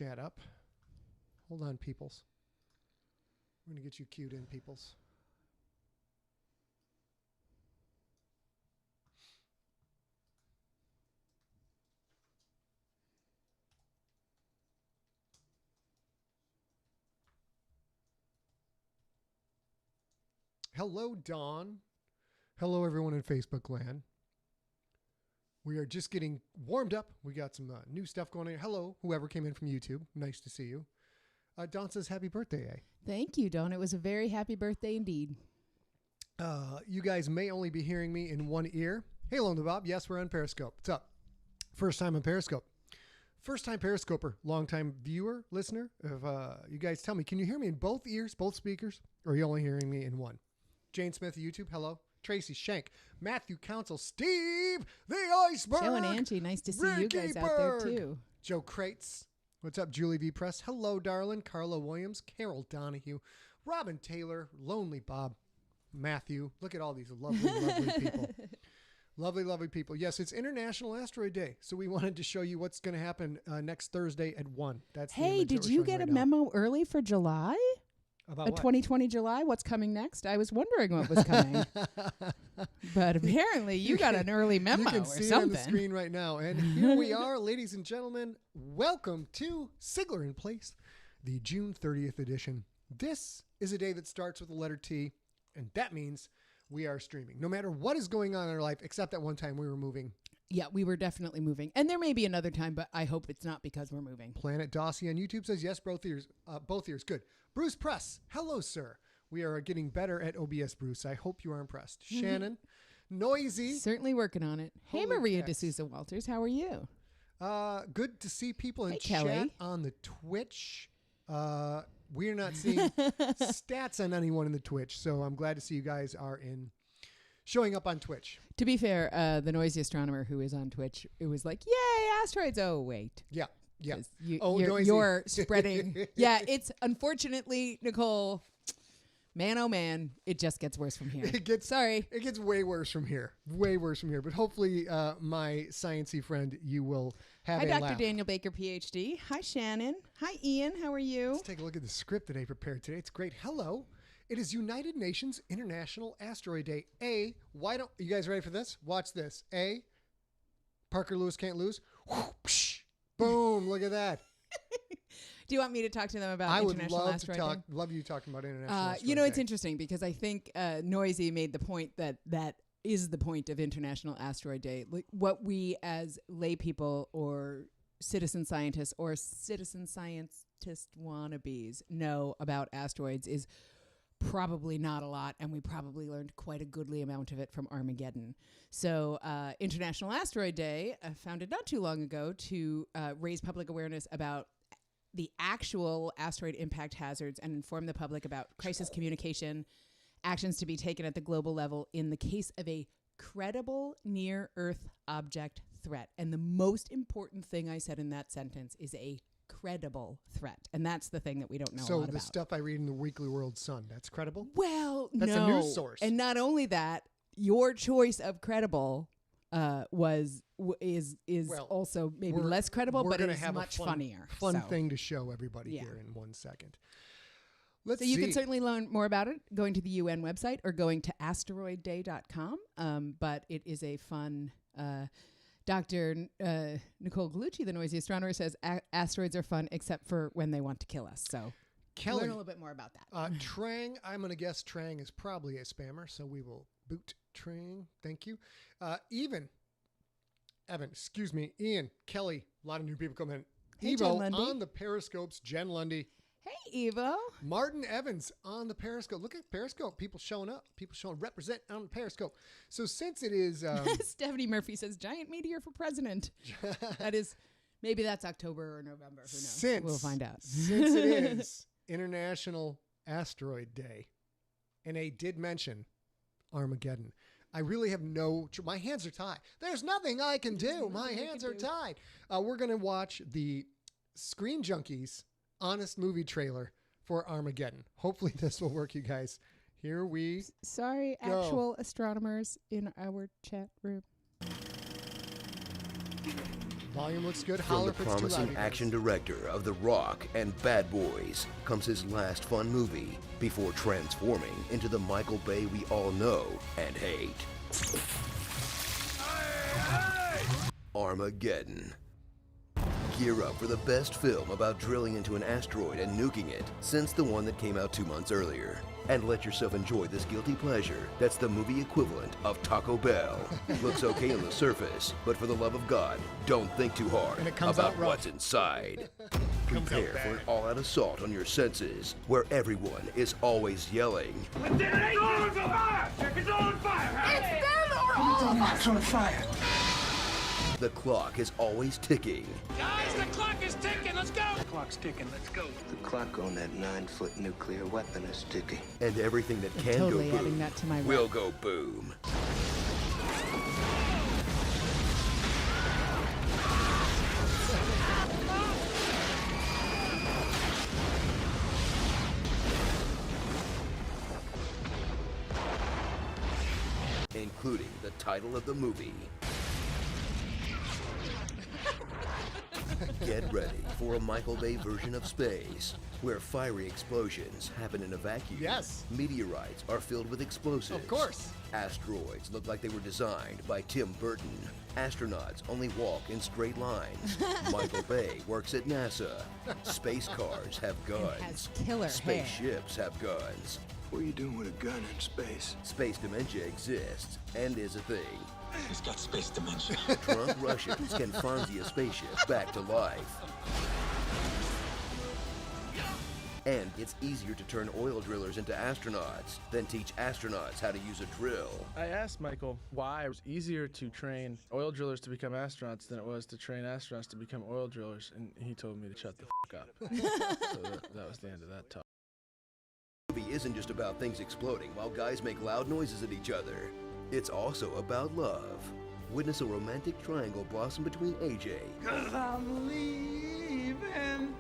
chat up. Hold on, peoples. We're going to get you queued in, peoples. Hello, Dawn. Hello, everyone in Facebook land. We are just getting warmed up. We got some new stuff going on. Hello, whoever came in from YouTube. Nice to see you. Dawn says, happy birthday, eh? Thank you, Dawn. It was a very happy birthday indeed. You guys may only be hearing me in one ear. Hey, Lone Bob. Yes, we're on Periscope. What's up? First time on Periscope. First time Periscoper. Long time viewer, listener. If you guys tell me, can you hear me in both ears, both speakers? Or are you only hearing me in one? Jane Smith, YouTube. Hello. Tracy Shank, Matthew Council, Steve, the Iceberg. Joe and Angie, nice to see Ricky you guys Berg. out there too. Joe Crates. What's up, Julie V. Press? Hello, darling. Carla Williams, Carol Donahue, Robin Taylor, Lonely Bob, Matthew. Look at all these lovely, lovely people. Lovely, lovely people. Yes, it's International Asteroid Day, so we wanted to show you what's going to happen next Thursday at 1. That's Hey, did you get a memo early for July? About a what? 2020 July? What's coming next? I was wondering what was coming. But apparently you got an early memo or something. You can see it on the screen right now. And here we are, ladies and gentlemen. Welcome to SIGLERinPLACE, the June 30th edition. This is a day that starts with the letter T, and that means we are streaming. No matter what is going on in our life, except that one time we were moving. Yeah, we were definitely moving. And there may be another time, but I hope it's not because we're moving. Planet Dossie on YouTube says, yes, both ears. Both ears. Good. Bruce Press. Hello, sir. We are getting better at OBS, Bruce. I hope you are impressed. Shannon. Noisy. Certainly working on it. Hey, Holy Maria cats. D'Souza Walters. How are you? Good to see people in Hey, chat Kelly. on the Twitch. We're not seeing stats on anyone in the Twitch, so I'm glad to see you guys are showing up on Twitch. To be fair, the noisy astronomer who is on Twitch, it was like, yay, asteroids. Oh, wait. Yeah. Yeah. You're spreading. Yeah, it's unfortunately, Nicole, man, oh man, it just gets worse from here. It gets way worse from here. Way worse from here. But hopefully, my sciencey friend, you will have Hi, a Dr. laugh. Daniel Baker, PhD. Hi, Shannon. Hi, Ian. How are you? Let's take a look at the script that I prepared today. It's great. Hello. It is United Nations International Asteroid Day. Why don't you guys ready for this? Watch this. Parker Lewis can't lose. Boom! Look at that. Do you want me to talk to them about I would International love Asteroid to talk. Day? Love you talking about International Asteroid You know, it's Day. interesting because I think Noisy made the point that is the point of International Asteroid Day. Like, what we as lay people or citizen scientists or citizen scientist wannabes know about asteroids is probably not a lot, and we probably learned quite a goodly amount of it from Armageddon. So International Asteroid Day, founded not too long ago to raise public awareness about the actual asteroid impact hazards and inform the public about crisis communication, actions to be taken at the global level in the case of a credible near-Earth object threat. And the most important thing I said in that sentence is a credible threat, and that's the thing that we don't know a lot So about. the stuff I read in the Weekly World Sun, that's credible? Well, That's no. a news source. And not only that, your choice of credible is Well, also maybe we're- less credible, we're but gonna it's have much a funnier. Fun So- thing to show everybody Yeah. here in 1 second. Let's So you see. can certainly learn more about it going to the UN website or going to asteroidday.com. But it is a fun. Dr. Nicole Gallucci, the noisy astronomer, says asteroids are fun except for when they want to kill us. So Kelly, learn a little bit more about that. Trang, I'm going to guess Trang is probably a spammer, so we will boot Trang. Thank you. Evan, Ian, Kelly, a lot of new people coming in. Hey, Jen Evo Lundy. on the Periscopes, Jen Lundy. Hey, Evo. Martin Evans on the Periscope. Look at Periscope. People showing up. People showing represent on the Periscope. So since it is... Stephanie Murphy says, giant meteor for president. That is, maybe that's October or November. Who knows? We'll find out. Since it is International Asteroid Day, and I did mention Armageddon, I really have my hands are tied. There's nothing I can do. My hands are tied. We're going to watch the Screen Junkies honest movie trailer for Armageddon. Hopefully this will work, you guys. Here we Sorry, go. actual astronomers in our chat room. Volume looks good. From Holler the if it's too loud, promising you guys. action director of The Rock and Bad Boys comes his last fun movie before transforming into the Michael Bay we all know and hate. Armageddon. Gear up for the best film about drilling into an asteroid and nuking it since the one that came out 2 months earlier. And let yourself enjoy this guilty pleasure that's the movie equivalent of Taco Bell. Looks okay on the surface, but for the love of God, don't think too hard And it comes about out rough. what's inside. Prepare for an all-out assault on your senses, where everyone is always yelling. It's on fire! It's on fire! It's them or all of us on fire! The clock is always ticking. Guys, the clock is ticking. Let's go. The clock's ticking. Let's go. The clock on that 9-foot nuclear weapon is ticking. And everything that can totally go adding boom that to my will rep. go boom. Including the title of the movie. Get ready for a Michael Bay version of space, where fiery explosions happen in a vacuum. Yes. Meteorites are filled with explosives. Of course. Asteroids look like they were designed by Tim Burton. Astronauts only walk in straight lines. Michael Bay works at NASA. Space cars have guns. has killer hair. Spaceships have guns. What are you doing with a gun in space? Space dementia exists and is a thing. He's got space dementia. Drunk Russians can Fonzie a spaceship back to life. And it's easier to turn oil drillers into astronauts than teach astronauts how to use a drill. I asked Michael why it was easier to train oil drillers to become astronauts than it was to train astronauts to become oil drillers, and he told me to shut the f*** up. So that was the end of that talk. The movie isn't just about things exploding while guys make loud noises at each other. It's also about love. Witness a romantic triangle blossom between AJ, Cause I'm leaving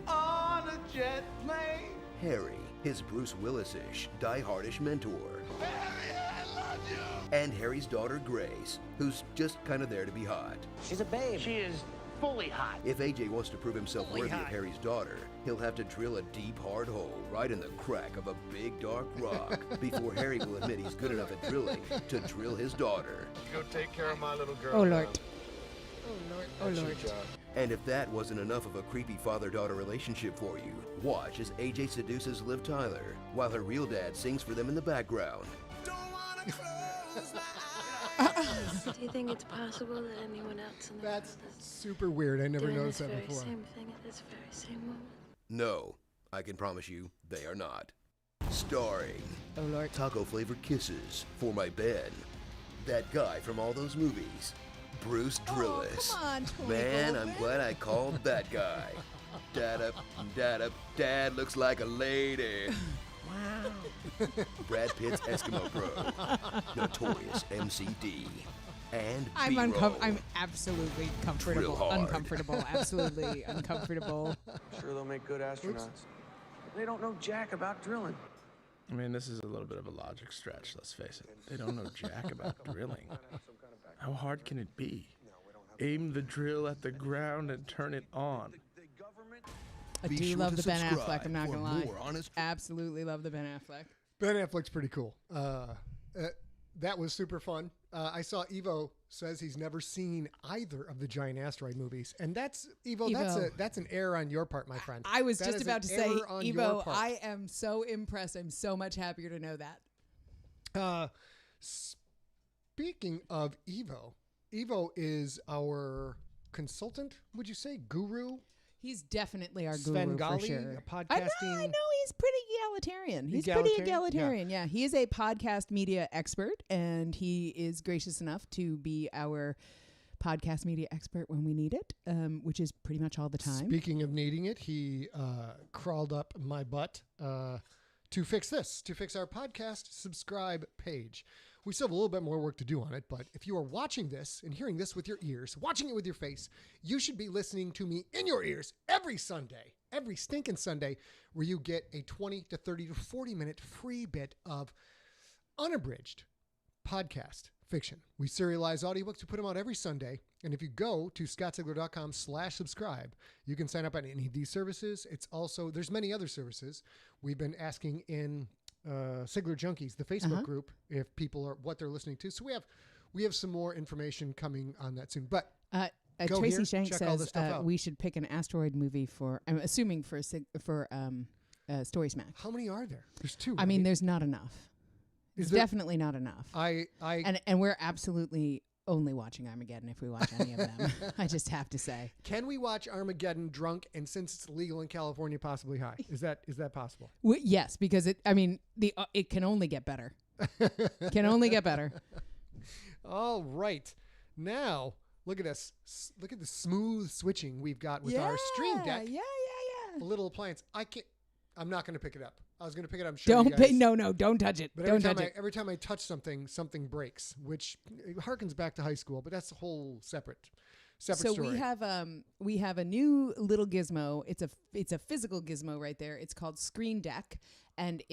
on a jet plane. Harry, his Bruce Willis-ish, die-hardish mentor, Harry, I love you. and Harry's daughter Grace, who's just kind of there to be hot. She's a babe. She is fully hot. If AJ wants to prove himself Fully worthy of hot. Harry's daughter, he'll have to drill a deep, hard hole right in the crack of a big, dark rock before Harry will admit he's good enough at drilling to drill his daughter. Go take care of my little girl. Oh, Lord. now. Oh, That's your Lord. job. And if that wasn't enough of a creepy father-daughter relationship for you, watch as AJ seduces Liv Tyler while her real dad sings for them in the background. Do you think it's possible that anyone else in the That's world is super weird. I never doing noticed this that very before. same thing at this very same moment? No, I can promise you, they are not. Starring Oh, Lord. taco-flavored kisses for my Ben. That guy from all those movies, Bruce Drillis. come on, Twinkle. Man, I'm glad I called that guy. Dad looks like a lady. Wow. Brad Pitt's Eskimo Pro, Notorious MCD, and I'm B-roll. I'm absolutely comfortable. hard. Uncomfortable. Absolutely uncomfortable. Sure, they'll make good astronauts. They don't know jack about drilling. I mean, this is a little bit of a logic stretch, let's face it. They don't know jack about drilling. How hard can it be? Aim the drill at the ground and turn it on. I Be do sure love to the Ben subscribe Affleck, I'm not for going to lie. more honest- Absolutely love the Ben Affleck. Ben Affleck's pretty cool. That was super fun. I saw Evo says he's never seen either of the giant asteroid movies, and that's Evo. That's an error on your part, my friend. I was That just is about an to say, error on your Evo, part. I am so impressed. I'm so much happier to know that. Speaking of Evo is our consultant. Would you say guru? He's definitely our guru for Svengali, sure. a I know podcasting- he's pretty egalitarian. He's pretty Egalitarian? egalitarian. Yeah, he is a podcast media expert, and he is gracious enough to be our podcast media expert when we need it, which is pretty much all the time. Speaking of needing it, he crawled up my butt to fix our podcast subscribe page. We still have a little bit more work to do on it, but if you are watching this and hearing this with your ears, watching it with your face, you should be listening to me in your ears every Sunday, every stinking Sunday, where you get a 20 to 30 to 40 minute free bit of unabridged podcast fiction. We serialize audiobooks. We put them out every Sunday. And if you go to scottsigler.com/subscribe, you can sign up on any of these services. It's also, there's many other services. We've been asking in Sigler Junkies, the Facebook group, if people are what they're listening to. So we have some more information coming on that soon. But go Tracy here, Shank check all this says stuff out. we should pick an asteroid movie for, I'm assuming for Story Smack. How many are there? There's 2. I mean, there's not enough. Is There's there- definitely not enough. And we're absolutely only watching Armageddon if we watch any of them. I just have to say. Can we watch Armageddon drunk, and since it's legal in California, possibly high? Is that possible? Yes, because it can only get better. Can only get better. All right. Now, look at this. Look at the smooth switching we've got with our Stream Deck. Yeah. A little appliance. I'm not going to pick it up. I was going to pick it up. I'm sure you guys, don't touch it. But every time I touch something breaks, which harkens back to high school. But that's a whole separate story. So we have a new little gizmo. It's a physical gizmo right there. It's called Stream Deck, and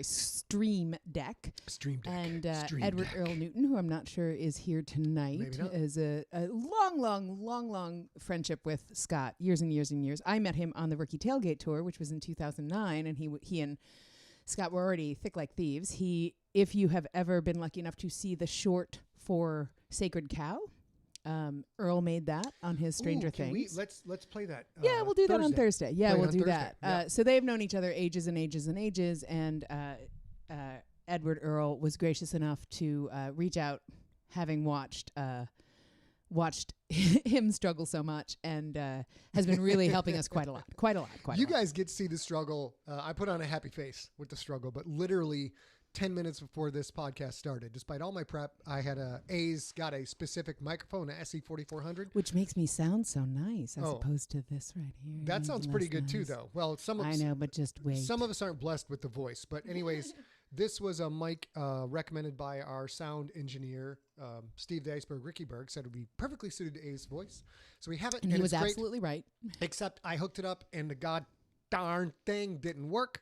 Stream Deck. Stream Deck. And Stream Edward Deck. Earl Newton, who I'm not sure is here tonight, Maybe not. is a long friendship with Scott. Years and years and years. I met him on the Rookie Tailgate tour, which was in 2009, and he and Scott were already thick like thieves. If you have ever been lucky enough to see the short for Sacred Cow, Earl made that on his Stranger Things. Let's play that. Yeah, we'll do that on Thursday. Yeah, Play it we'll on do Thursday. that. So they've known each other ages and ages and ages, and Edward Earl was gracious enough to reach out, having watched him struggle so much, and has been really helping us quite a lot. You guys get to see the struggle. I put on a happy face with the struggle, but literally 10 minutes before this podcast started, despite all my prep, I had got a specific microphone, a SE4400. Which makes me sound so nice as opposed to this right here. That sounds pretty good too, though. Well, I know, but just wait. Some of us aren't blessed with the voice. But anyways, this was a mic recommended by our sound engineer, Steve the Iceberg Rickyberg, said it would be perfectly suited to A's voice. So we have it. And he was it's great, absolutely right. Except I hooked it up and the god darn thing didn't work.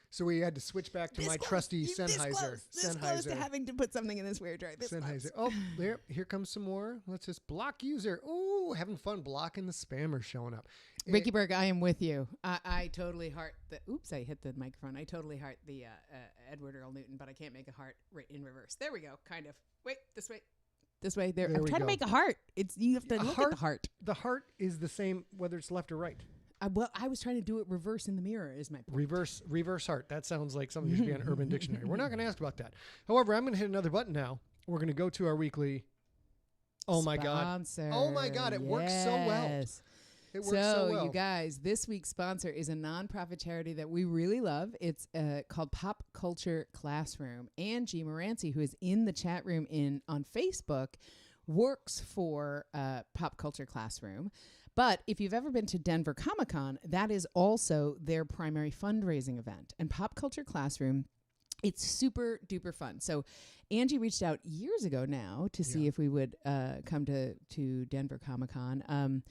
So we had to switch back to my trusty Sennheiser. This close to having to put something in this weird drive. Sennheiser. Oh, here comes some more. Let's just block user. Oh, having fun blocking the spammers showing up. Ricky Berg, I am with you. I totally heart the. Oops, I hit the microphone. I totally heart the Edward Earl Newton, but I can't make a heart in reverse. There we go. Kind of. Wait, this way. This way. There. I'm trying to make a heart. You have to look at the heart. The heart is the same whether it's left or right. I was trying to do it reverse in the mirror. Is my point. Reverse heart. That sounds like something that should be on Urban Dictionary. We're not going to ask about that. However, I'm going to hit another button now. We're going to go to our weekly. Oh my Sponsor. God! Oh my God! It works so well. It works so well. You guys, this week's sponsor is a nonprofit charity that we really love. It's called Pop Culture Classroom. Angie Moranci, who is in the chat room on Facebook, works for Pop Culture Classroom. But if you've ever been to Denver Comic-Con, that is also their primary fundraising event. And Pop Culture Classroom, it's super duper fun. So Angie reached out years ago now to see if we would come to Denver Comic-Con.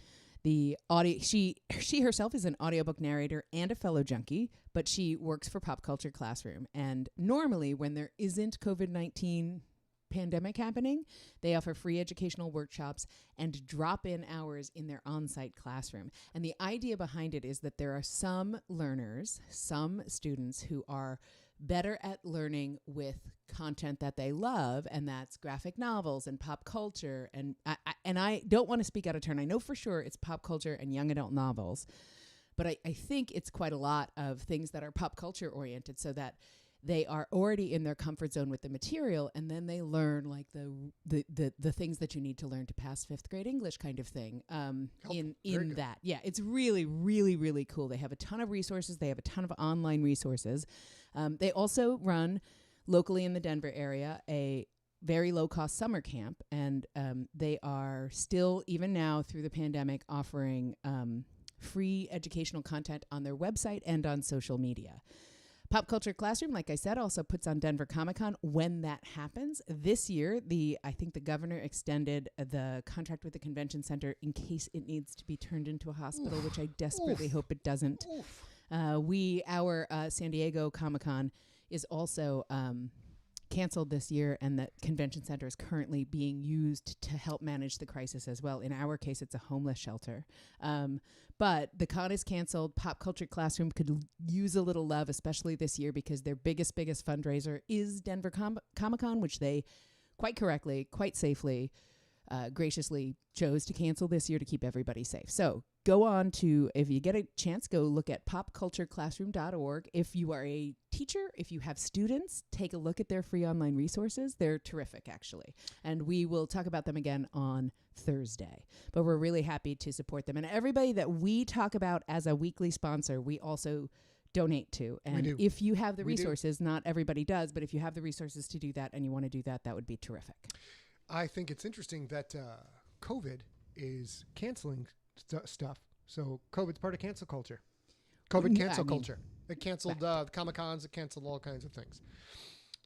She herself is an audiobook narrator and a fellow junkie, but she works for Pop Culture Classroom. And normally when there isn't COVID-19 pandemic happening, they offer free educational workshops and drop-in hours in their on-site classroom. And the idea behind it is that there are some learners, some students who are better at learning with content that they love, and that's graphic novels and pop culture. And I don't want to speak out of turn. I know for sure it's pop culture and young adult novels, but I think it's quite a lot of things that are pop culture oriented, so that they are already in their comfort zone with the material, and then they learn like the things that you need to learn to pass fifth grade English kind of thing. In that, yeah, it's really, really, really cool. They have a ton of resources. They have a ton of online resources. They also run locally in the Denver area a very low cost summer camp, and they are still, even now through the pandemic, offering free educational content on their website and on social media. Pop Culture Classroom, like I said, also puts on Denver Comic-Con when that happens. This year, I think the governor extended the contract with the convention center in case it needs to be turned into a hospital, which I desperately hope it doesn't. Our San Diego Comic-Con is also canceled this year, and the convention center is currently being used to help manage the crisis as well. In our case, it's a homeless shelter. But the con is canceled. Pop Culture Classroom could use a little love, especially this year, because their biggest fundraiser is Denver Comic-Con, which they quite correctly, quite safely, graciously chose to cancel this year to keep everybody safe. So go on to, if you get a chance, go look at popcultureclassroom.org. If you are a teacher, if you have students, take a look at their free online resources. They're terrific, actually. And we will talk about them again on Thursday. But we're really happy to support them. And everybody that we talk about as a weekly sponsor, we also donate to. And if you have the resources, not everybody does, but if you have the resources to do that and you want to do that, that would be terrific. I think it's interesting that COVID is canceling stuff. So COVID's part of cancel culture. COVID cancel culture. It canceled the Comic-Cons. It canceled all kinds of things.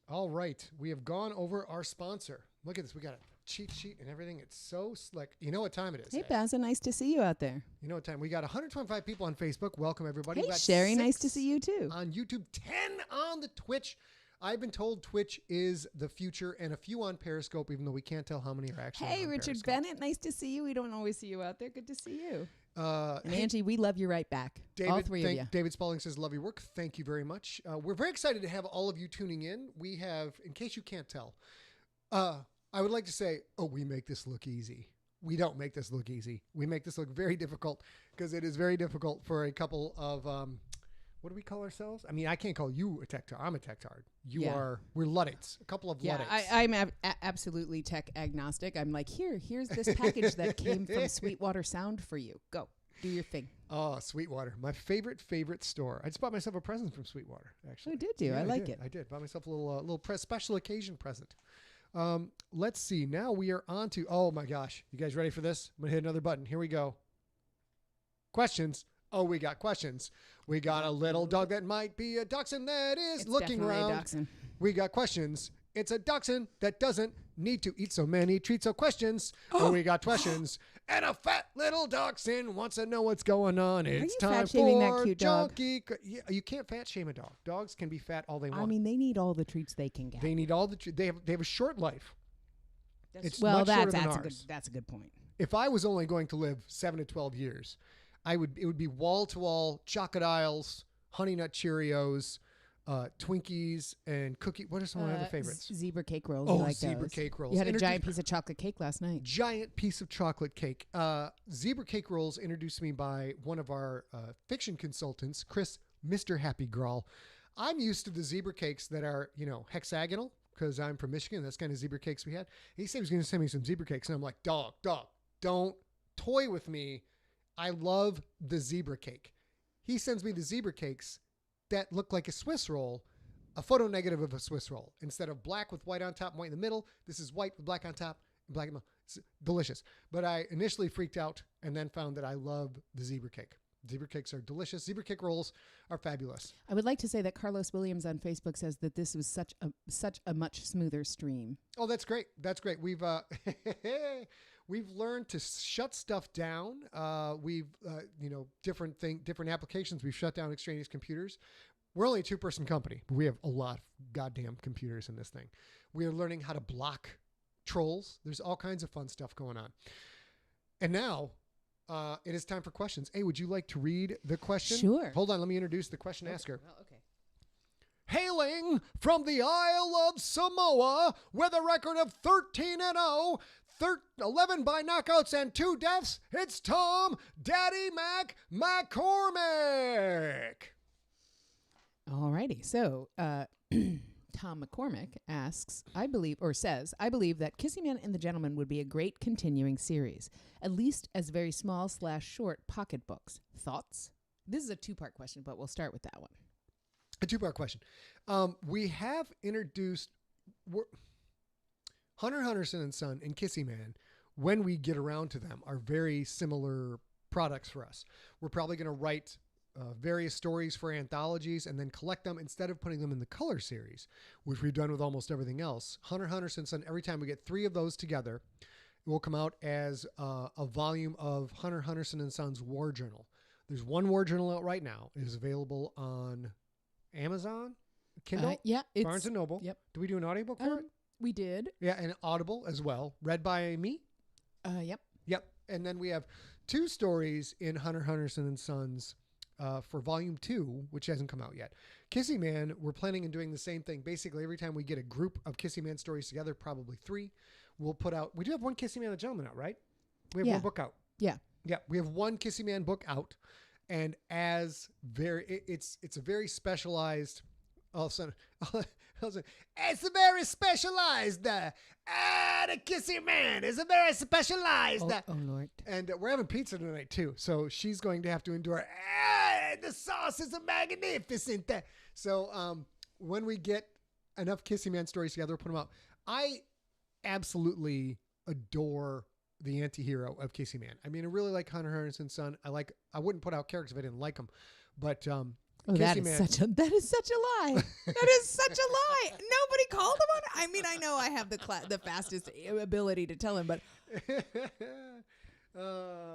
All right. We have gone over our sponsor. Look at this. We got a cheat sheet and everything. It's so slick. You know what time it is. Hey, Baza, nice to see you out there. You know what time. We got 125 people on Facebook. Welcome, everybody. Hey, Sherry, nice to see you, too. On YouTube, 10 on the Twitch. I've been told Twitch is the future, and a few on Periscope, even though we can't tell how many are actually Hey, on Richard Periscope. Bennett, nice to see you. We don't always see you out there. Good to see you. And Angie, we love you right back. All three of you. David Spalding says, love your work. Thank you very much. We're very excited to have all of you tuning in. We have, in case you can't tell, I would like to say, we make this look easy. We don't make this look easy. We make this look very difficult, because it is very difficult for a couple of... what do we call ourselves? I mean, I can't call you a tech-tard. I'm a tech-tard. We're Luddites. A couple of Luddites. I'm absolutely tech agnostic. I'm like, here's this package that came from Sweetwater Sound for you. Go, do your thing. Oh, Sweetwater. My favorite store. I just bought myself a present from Sweetwater, actually. Oh, did you? Yeah, I like it. I did. Bought myself a little special occasion present. Let's see. Now we are on to, oh my gosh. You guys ready for this? I'm going to hit another button. Here we go. Questions. Oh, we got questions. We got a little dog that might be a dachshund that is looking around. A dachshund. We got questions. It's a dachshund that doesn't need to eat so many treats. So questions. Oh, we got questions. And a fat little dachshund wants to know what's going on. It's time fat-shaming that for cute dog? Junkie. Yeah, you can't fat shame a dog. Dogs can be fat all they want. I mean, they need all the treats they can get. They need all the treats. They have a short life. It's well, much shorter than ours. That's a good point. If I was only going to live 7 to 12 years, it would be wall to wall chocolate aisles, Honey Nut Cheerios, Twinkies, and cookie. What are some of my other favorites? Zebra cake rolls. Oh, like zebra those. cake rolls. You had a giant piece of chocolate cake last night. Giant piece of chocolate cake. Zebra cake rolls introduced me by one of our fiction consultants, Chris, Mr. Happy Grawl. I'm used to the zebra cakes that are, hexagonal, because I'm from Michigan. That's kind of zebra cakes we had. He said he was going to send me some zebra cakes, and I'm like, dog, don't toy with me. I love the zebra cake. He sends me the zebra cakes that look like a Swiss roll, a photo negative of a Swiss roll. Instead of black with white on top and white in the middle, this is white with black on top and black in the middle. It's delicious. But I initially freaked out and then found that I love the zebra cake. Zebra cakes are delicious. Zebra cake rolls are fabulous. I would like to say that Carlos Williams on Facebook says that this was such a much smoother stream. Oh, that's great. That's great. We've learned to shut stuff down. Different applications. We've shut down extraneous computers. We're only a 2-person company, but we have a lot of goddamn computers in this thing. We are learning how to block trolls. There's all kinds of fun stuff going on. And now it is time for questions. Hey, would you like to read the question? Sure. Hold on. Let me introduce the question asker. Well, okay. Hailing from the Isle of Samoa with a record of 13-0, 11 by knockouts and 2 deaths, it's Tom Daddy Mac McCormick. Alrighty. So, Tom McCormick asks, I believe that Kissyman and the Gentleman would be a great continuing series, at least as very small / short pocketbooks. Thoughts? This is a 2-part question, but we'll start with that one. A 2-part question. We have introduced Hunter Henderson and Son and Kissyman, when we get around to them, are very similar products for us. We're probably going to write various stories for anthologies and then collect them instead of putting them in the color series, which we've done with almost everything else. Hunter Henderson and Son, every time we get 3 of those together, it will come out as a volume of Hunter Henderson and Son's War Journal. There's one War Journal out right now. It is available on Amazon, Kindle, Yeah, it's Barnes & Noble. Yep. Do we do an audiobook for it? We did. Yeah, and Audible as well, read by me. Yep. Yep. And then we have 2 stories in Hunter Henderson and Sons for volume 2, which hasn't come out yet. Kissy Man, we're planning on doing the same thing. Basically, every time we get a group of Kissy Man stories together, probably 3, we'll put out. We do have one Kissy Man and Gentleman out, right? We have one book out. Yeah. Yeah, we have one Kissy Man book out, and it's a very specialized. All of a sudden, it's a very specialized. The Kissy Man is a very specialized. Oh Lord! And we're having pizza tonight too, so she's going to have to endure. The sauce is magnificent. So when we get enough Kissy Man stories together, we'll put them out. I absolutely adore the anti-hero of Kissy Man. I mean, I really like Hunter Henderson's son. I wouldn't put out characters if I didn't like them, but that is such a lie. That is such a lie. Nobody called him on it. I mean, I know I have the fastest ability to tell him, but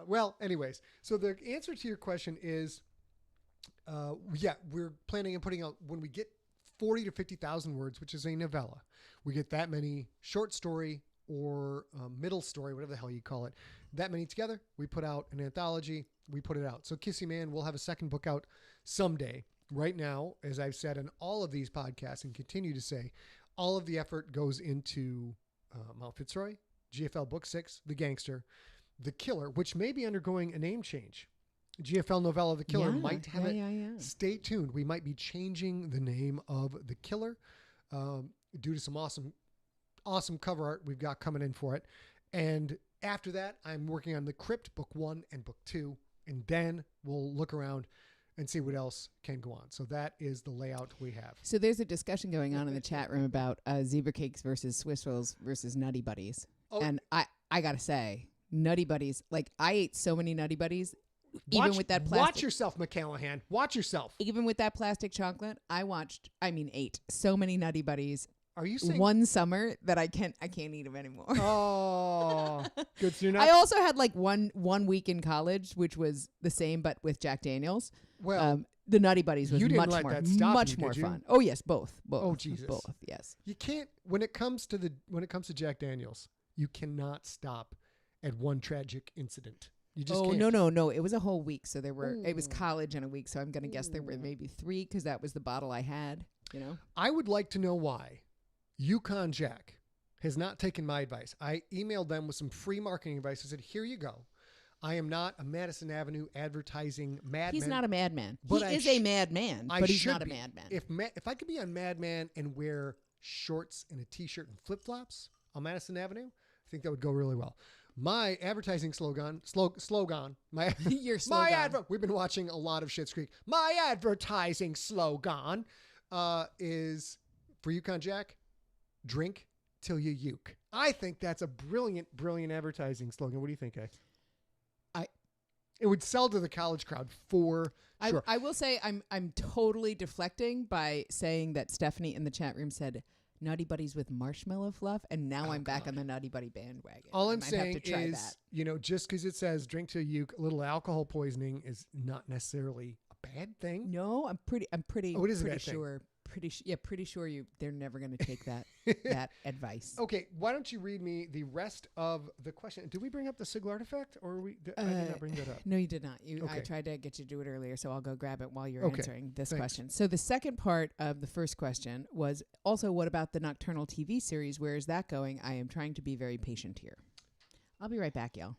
well, anyways, so the answer to your question is, we're planning on putting out when we get 40 to 50,000 words, which is a novella. We get that many short story or middle story, whatever the hell you call it, that many together. We put out an anthology. We put it out. So Kissy Man will have a second book out someday. Right now, as I've said in all of these podcasts and continue to say, all of the effort goes into Mount Fitzroy, GFL Book 6, The Gangster, The Killer, which may be undergoing a name change. GFL novella The Killer might have it. Yeah. Stay tuned. We might be changing the name of The Killer due to some awesome cover art we've got coming in for it. And after that, I'm working on The Crypt, Book 1 and Book 2. And then we'll look around and see what else can go on. So that is the layout we have. So there's a discussion going on in the chat room about zebra cakes versus Swiss rolls versus Nutty Buddies. Oh. And I got to say, Nutty Buddies, like I ate so many Nutty Buddies. Even with that plastic. Watch yourself, McCallahan. Watch yourself. Even with that plastic chocolate, ate so many Nutty Buddies. Are you saying one summer that I can't eat them anymore? Oh, good. So you're not. I also had like one week in college, which was the same, but with Jack Daniels. Well, the Nutty Buddies was much more fun. Oh yes, both. Oh Jesus, both. Yes. You can't when it comes to Jack Daniels, you cannot stop at one tragic incident. You just can't. No. It was a whole week. So it was college in a week. So I'm going to guess there were maybe 3 because that was the bottle I had, you know. I would like to know why Yukon Jack has not taken my advice. I emailed them with some free marketing advice. I said, here you go. I am not a Madison Avenue advertising madman. He's not a madman. He is a madman, but he's not a madman. If I could be on Mad Men and wear shorts and a T-shirt and flip-flops on Madison Avenue, I think that would go really well. My advertising slogan, Your slogan. We've been watching a lot of Schitt's Creek. My advertising slogan is for Yukon Jack, drink till you uke. I think that's a brilliant advertising slogan. What do you think, It would sell to the college crowd for sure. I will say I'm totally deflecting by saying that Stephanie in the chat room said Nutty Buddies with marshmallow fluff, and now I'm back on the Nutty Buddy bandwagon. All I'm saying is, just because it says drink till you uke, a little alcohol poisoning is not necessarily a bad thing. No, I'm pretty Oh, it is pretty a bad sure. thing. Pretty sure they're never going to take that that advice. Okay, why don't you read me the rest of the question? Did we bring up the Siglartifact, or I did not bring that up? No, you did not. Okay. I tried to get you to do it earlier, so I'll go grab it while you're answering this question. So the second part of the first question was also, what about the Nocturnal TV series? Where is that going? I am trying to be very patient here. I'll be right back, y'all.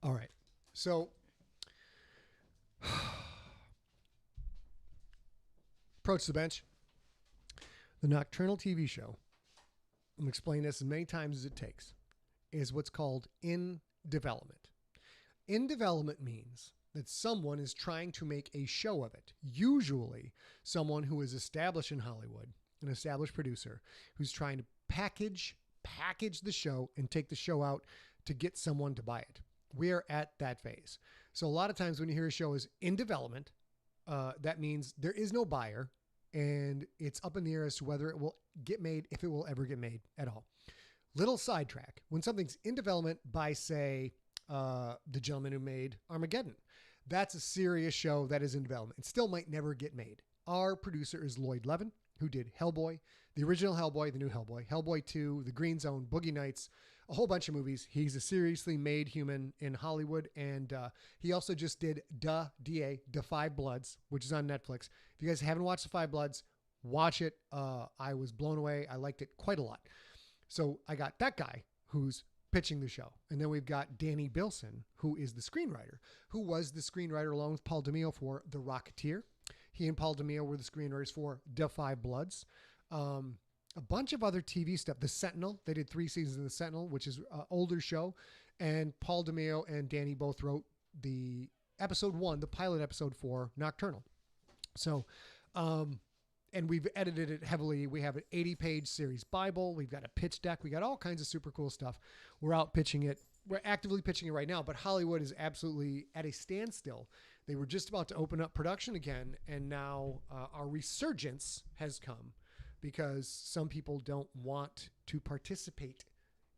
All right. So approach the bench. The Nocturnal TV show, I'm explaining this as many times as it takes, is what's called in development. In development means that someone is trying to make a show of it. Usually someone who is established in Hollywood, an established producer, who's trying to package the show and take the show out to get someone to buy it. We're at that phase. So a lot of times when you hear a show is in development, that means there is no buyer and it's up in the air as to whether it will get made, if it will ever get made at all. Little sidetrack. When something's in development by, say, the gentleman who made Armageddon, that's a serious show that is in development. It still might never get made. Our producer is Lloyd Levin, who did Hellboy, the original Hellboy, the new Hellboy, Hellboy 2, The Green Zone, Boogie Nights, a whole bunch of movies. He's a seriously made human in Hollywood, and he also just did The Five Bloods, which is on Netflix. If you guys haven't watched The Five Bloods, watch it. I was blown away. I liked it quite a lot. So I got that guy who's pitching the show. And then we've got Danny Bilson, who is the screenwriter, who was the screenwriter along with Paul DeMeo for The Rocketeer. He and Paul DeMeo were the screenwriters for The Five Bloods. A bunch of other TV stuff. The Sentinel, they did 3 seasons of The Sentinel, which is an older show. And Paul DeMeo and Danny both wrote the episode 1, the pilot episode for Nocturnal. So, and we've edited it heavily. We have an 80-page series Bible. We've got a pitch deck. We got all kinds of super cool stuff. We're out pitching it. We're actively pitching it right now, but Hollywood is absolutely at a standstill. They were just about to open up production again, and now our resurgence has come because some people don't want to participate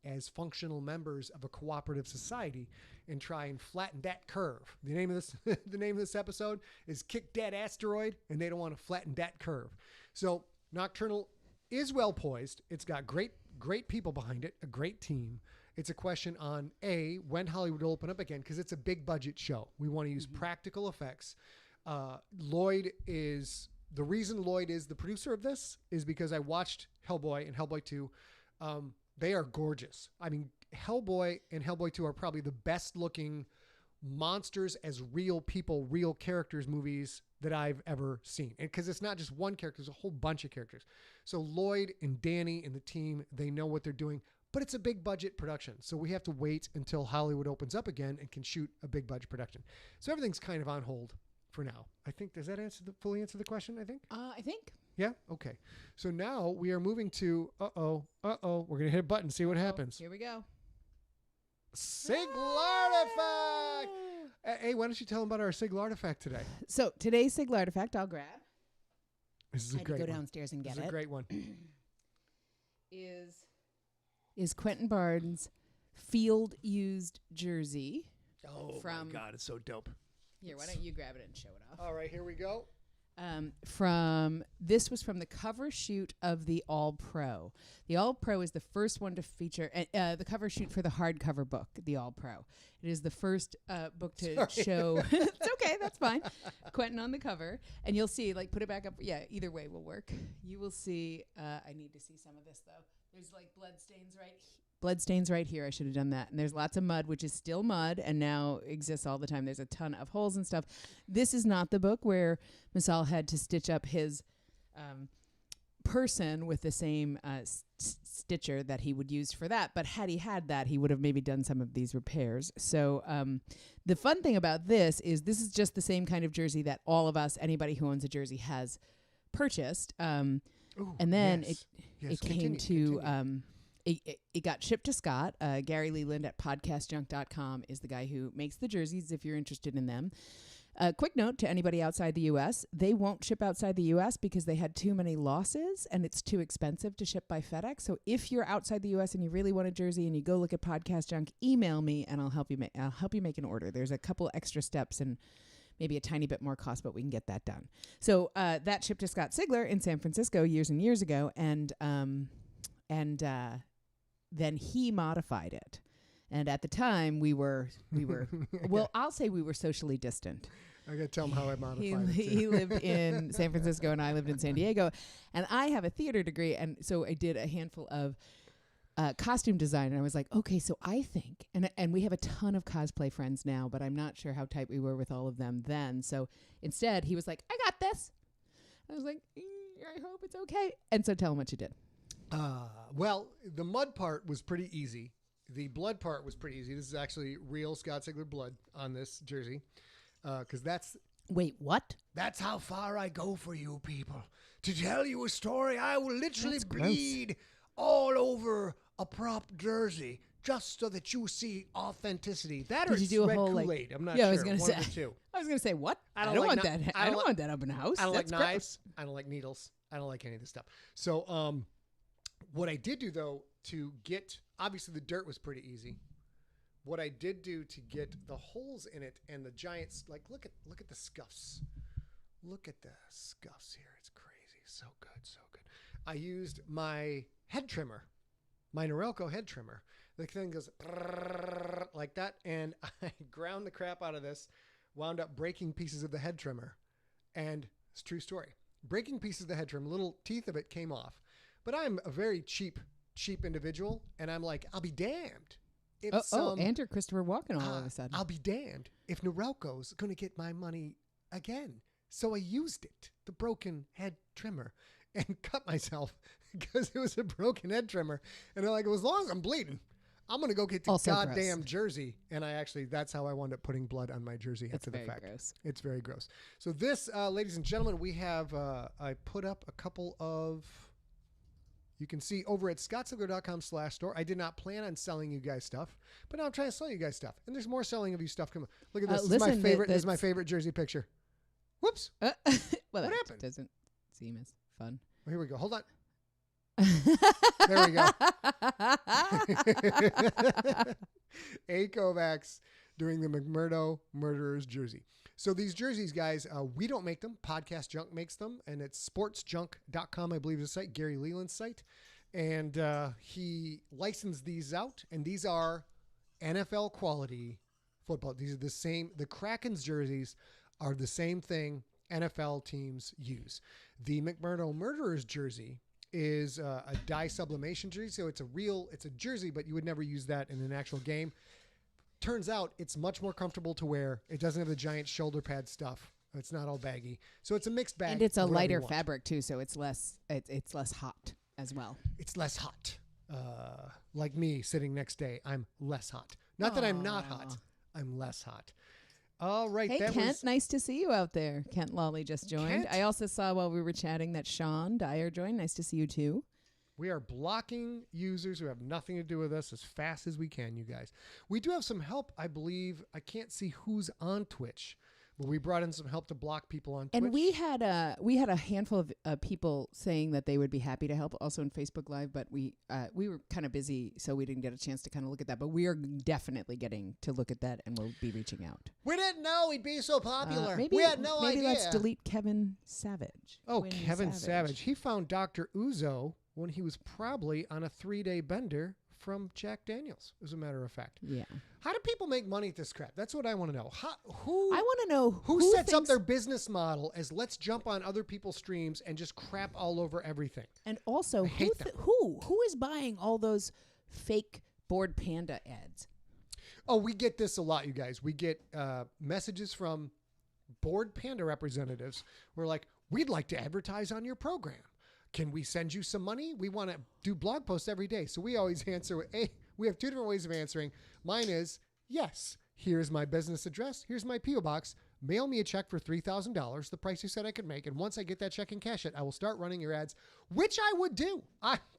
as functional members of a cooperative society and try and flatten that curve. The name of this episode is Kick That Asteroid, and they don't want to flatten that curve. So Nocturnal is well poised. It's got great people behind it, a great team. It's a question on when Hollywood will open up again, because it's a big budget show. We want to use practical effects. The reason Lloyd is the producer of this is because I watched Hellboy and Hellboy 2. They are gorgeous. I mean, Hellboy and Hellboy 2 are probably the best looking monsters as real people, real characters movies that I've ever seen. And because it's not just one character, there's a whole bunch of characters. So Lloyd and Danny and the team, they know what they're doing, but it's a big budget production. So we have to wait until Hollywood opens up again and can shoot a big budget production. So everything's kind of on hold for now. I think, does that fully answer the question, I think? I think. Yeah? Okay. So now we are moving to, we're going to hit a button, see what happens. Here we go. Siglartifact! Hey, why don't you tell them about our Siglartifact today? So today's Siglartifact, I'll grab. This is a great go one. downstairs and get This is a great one. is Quentin Barnes' field-used jersey. Oh, my God, it's so dope. Here, why don't you grab it and show it off? All right, here we go. This was from the cover shoot of the All Pro. The All Pro is the first one to feature the cover shoot for the hardcover book, the All Pro. It is the first book to show. It's okay, that's fine. Quentin on the cover, and you'll see. Like, put it back up. Yeah, either way will work. You will see. I need to see some of this though. There's like blood stains right here. I should have done that. And there's lots of mud, which is still mud and now exists all the time. There's a ton of holes and stuff. This is not the book where Masal had to stitch up his person with the same stitcher that he would use for that. But had he had that, he would have maybe done some of these repairs. So the fun thing about this is just the same kind of jersey that all of us, anybody who owns a jersey, has purchased. And then it came to... It got shipped to Scott. Gary Leland at podcastjunk.com is the guy who makes the jerseys if you're interested in them. Quick note to anybody outside the U.S., they won't ship outside the U.S. because they had too many losses and it's too expensive to ship by FedEx. So if you're outside the U.S. and you really want a jersey and you go look at Podcast Junk, email me and I'll help you make an order. There's a couple extra steps and maybe a tiny bit more cost, but we can get that done. So that shipped to Scott Sigler in San Francisco years and years ago, and then he modified it. And at the time, we were well, I'll say we were socially distant. I got to tell him how I modified it. He lived in San Francisco and I lived in San Diego. And I have a theater degree. And so I did a handful of costume design. And I was like, okay, so I think, and we have a ton of cosplay friends now, but I'm not sure how tight we were with all of them then. So instead, he was like, I got this. I was like, I hope it's okay. And so tell him what you did. Well, the mud part was pretty easy. The blood part was pretty easy. This is actually real Scott Sigler blood on this jersey. Because that's... Wait, what? That's how far I go for you people. To tell you a story, I will literally bleed all over a prop jersey just so that you see authenticity. That Did or you do a red whole, Kool-Aid. I'm not sure. Yeah, I was going to say. I was going to say, what? I don't want that. I don't want that up in the house. I don't That's like gross. knives. I don't like needles. I don't like any of this stuff. So, what I did do, though, to get... Obviously, the dirt was pretty easy. What I did do to get the holes in it and the giants... Like, look at the scuffs Look at the scuffs here. It's crazy. So good, so good. I used my head trimmer, my Norelco head trimmer. The thing goes like that, and I ground the crap out of this, wound up breaking pieces of the head trimmer, and it's a true story. Breaking pieces of the head trim, little teeth of it came off. But I'm a very cheap individual, and I'm like, I'll be damned. Enter Christopher Walken all of a sudden. I'll be damned if Norelco's going to get my money again. So I used it, the broken head trimmer, and cut myself because it was a broken head trimmer. And they're like, well, as long as I'm bleeding, I'm going to go get the Also goddamn gross. jersey. And that's how I wound up putting blood on my jersey after the fact. Gross. It's very gross. So this, ladies and gentlemen, we have, I put up a couple of, you can see over at scottsigler.com/store. I did not plan on selling you guys stuff, but now I'm trying to sell you guys stuff. And there's more selling of you stuff coming. Look at this. This is my favorite jersey picture. Whoops. Well, what that happened? Doesn't seem as fun. Oh, here we go. Hold on. There we go. A. Kovacs doing the McMurdo Murderers jersey. So these jerseys, guys, we don't make them. Podcast Junk makes them, and it's sportsjunk.com, I believe, is the site, Gary Leland's site. And he licensed these out, and these are NFL quality football. These are the same. The Kraken's jerseys are the same thing NFL teams use. The McMurdo Murderers jersey is a dye sublimation jersey. So it's a jersey, but you would never use that in an actual game. Turns out it's much more comfortable to wear. It doesn't have the giant shoulder pad stuff. It's not all baggy. So it's a mixed bag. And it's a lighter fabric too, so it's less hot as well. It's less hot. Like me sitting next day, I'm less hot. Not that I'm not hot. I'm less hot. All right. Hey, Kent, nice to see you out there. Kent Lawley just joined. Kent? I also saw while we were chatting that Sean Dyer joined. Nice to see you too. We are blocking users who have nothing to do with us as fast as we can, you guys. We do have some help, I believe. I can't see who's on Twitch, but we brought in some help to block people on Twitch. And we had a handful of people saying that they would be happy to help, also on Facebook Live, but we were kind of busy, so we didn't get a chance to kind of look at that. But we are definitely getting to look at that, and we'll be reaching out. We didn't know he'd be so popular. Maybe, we had no idea. Maybe let's delete Kevin Savage. Oh, Kevin Savage. He found Dr. Uzo when he was probably on a 3-day bender from Jack Daniels, as a matter of fact. Yeah. How do people make money at this crap? That's what I want to know. I want to know who sets up their business model as let's jump on other people's streams and just crap all over everything. And also, who is buying all those fake Bored Panda ads? Oh, we get this a lot, you guys. We get messages from Bored Panda representatives. We're like, we'd like to advertise on your program. Can we send you some money? We want to do blog posts every day. So we always answer, we have 2 different ways of answering. Mine is, yes, here's my business address. Here's my P.O. box. Mail me a check for $3,000, the price you said I could make. And once I get that check and cash it, I will start running your ads, which I would do.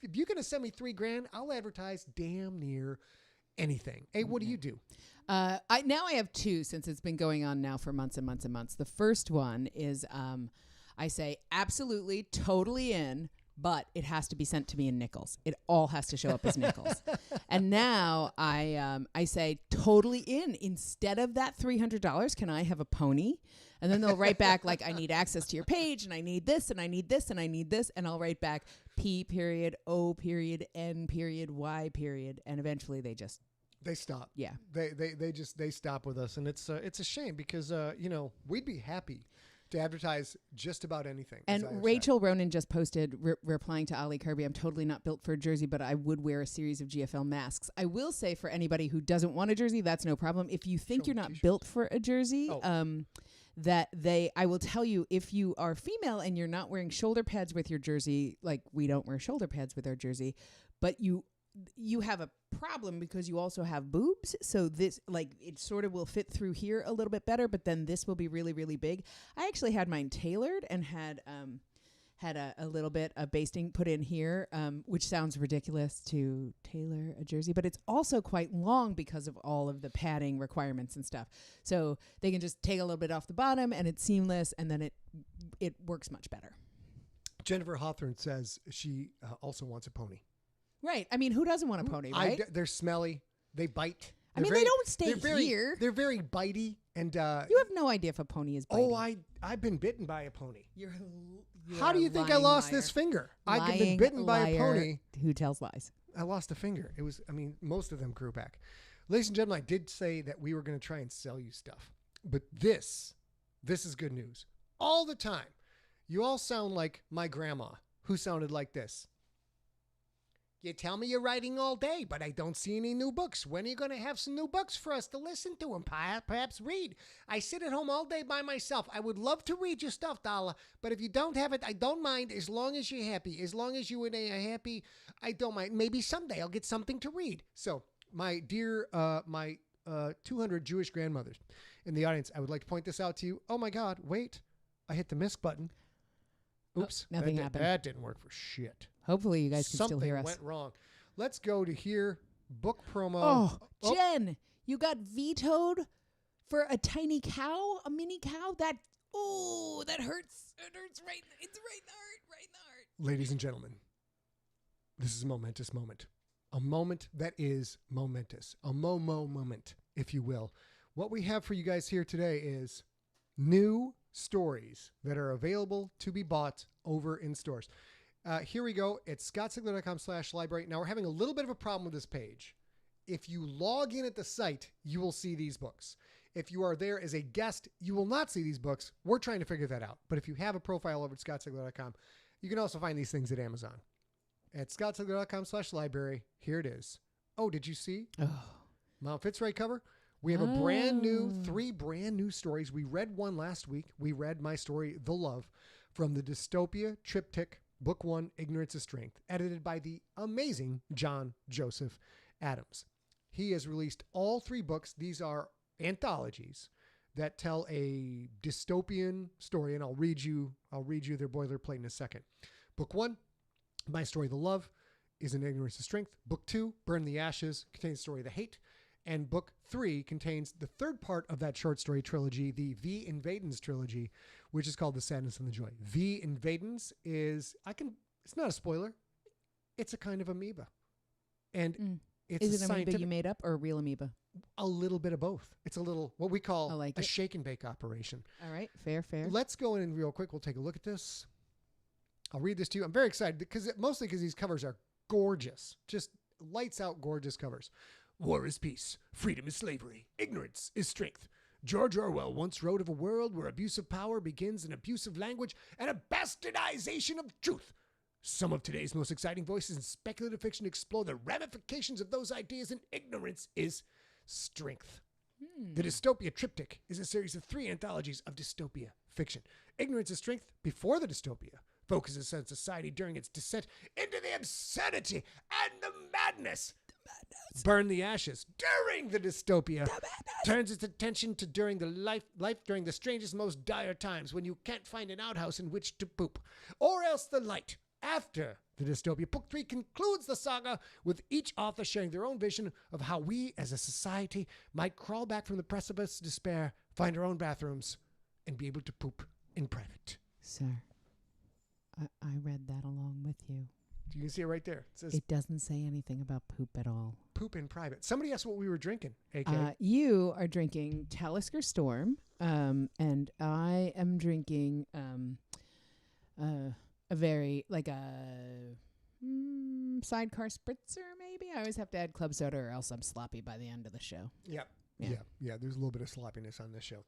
If you're going to send me $3,000, I'll advertise damn near anything. Hey, what do you do? I have 2 since it's been going on now for months and months and months. The first one is I say absolutely, totally in, but it has to be sent to me in nickels. It all has to show up as nickels. And now I say totally in. Instead of that $300, can I have a pony? And then they'll write back like, I need access to your page, and I need this, and I need this, and I need this, and I'll write back P period, O period, N period, Y period, and eventually they stop. Yeah. They stop with us, and it's a shame because we'd be happy to advertise just about anything. And Rachel Ronan just posted, replying to Ali Kirby, I'm totally not built for a jersey, but I would wear a series of GFL masks. I will say for anybody who doesn't want a jersey, that's no problem. If you think you're not built for a jersey, I will tell you, if you are female and you're not wearing shoulder pads with your jersey, like we don't wear shoulder pads with our jersey, but you have a problem because you also have boobs. So this, like, it sort of will fit through here a little bit better, but then this will be really, really big. I actually had mine tailored and had a little bit of basting put in here, which sounds ridiculous to tailor a jersey, but it's also quite long because of all of the padding requirements and stuff. So they can just take a little bit off the bottom and it's seamless, and then it works much better. Jennifer Hawthorne says she also wants a pony. Right. I mean, who doesn't want a pony, right? They're smelly. They bite. I mean, they don't stay very, here. They're very bitey, and You have no idea if a pony is biting. oh, I've been bitten by a pony. You're How do you think I lost this finger? I've been bitten by a pony. Who tells lies? I lost a finger. It was, I mean, most of them grew back. Ladies and gentlemen, I did say that we were going to try and sell you stuff, but this is good news. All the time, you all sound like my grandma, who sounded like this. You tell me you're writing all day, but I don't see any new books. When are you going to have some new books for us to listen to and perhaps read? I sit at home all day by myself. I would love to read your stuff, Dala, but if you don't have it, I don't mind as long as you're happy. As long as you and I are happy, I don't mind. Maybe someday I'll get something to read. So, my dear, 200 Jewish grandmothers in the audience, I would like to point this out to you. Oh my God, wait. I hit the miss button. Oops. Nothing happened. That didn't work for shit. Hopefully you guys can still hear us. Something went wrong. Let's go to here. Book promo. Oh, Jen, you got vetoed for a tiny cow, a mini cow? That hurts. It hurts right. It's right in the heart, right in the heart. Ladies and gentlemen, this is a momentous moment. A moment that is momentous. A moment, if you will. What we have for you guys here today is new stories that are available to be bought over in stores. Here we go. It's scottsigler.com/library. Now, we're having a little bit of a problem with this page. If you log in at the site, you will see these books. If you are there as a guest, you will not see these books. We're trying to figure that out. But if you have a profile over at scottsigler.com, you can also find these things at Amazon. At scottsigler.com/library, here it is. Oh, did you see? Mount Fitzroy cover? We have a brand new, 3 brand new stories. We read one last week. We read my story, The Love, from the Dystopia Triptych, Book 1, Ignorance is Strength, edited by the amazing John Joseph Adams. He has released all 3 books. These are anthologies that tell a dystopian story, and I'll read you their boilerplate in a second. Book 1, my story, The Love, is an Ignorance is Strength. Book 2, Burn the Ashes, contains the story, The Hate. And book 3 contains the third part of that short story trilogy, the V Invadens trilogy, which is called The Sadness and the Joy. V Invadens is, it's not a spoiler. It's a kind of amoeba. And it's Is it an amoeba you made up or a real amoeba? A little bit of both. It's a little, what we call like a shake and bake operation. All right. Fair. Let's go in real quick. We'll take a look at this. I'll read this to you. I'm very excited mostly because these covers are gorgeous. Just lights out gorgeous covers. War is peace. Freedom is slavery. Ignorance is strength. George Orwell once wrote of a world where abuse of power begins an abuse of language and a bastardization of truth. Some of today's most exciting voices in speculative fiction explore the ramifications of those ideas, and ignorance is strength. The Dystopia Triptych is a series of 3 anthologies of dystopia fiction. Ignorance is Strength, before the dystopia, focuses on society during its descent into the absurdity and the madness. Burn the Ashes, during the dystopia, turns its attention to during the life during the strangest, most dire times when you can't find an outhouse in which to poop. Or else The Light, after the dystopia. Book 3 concludes the saga with each author sharing their own vision of how we as a society might crawl back from the precipice of despair, find our own bathrooms, and be able to poop in private. Sir, I read that along with you. You can see it right there. It says it doesn't say anything about poop at all. Poop in private. Somebody asked what we were drinking, AK. You are drinking Talisker Storm, and I am drinking a very, like a sidecar spritzer, maybe? I always have to add club soda or else I'm sloppy by the end of the show. Yeah. There's a little bit of sloppiness on this show.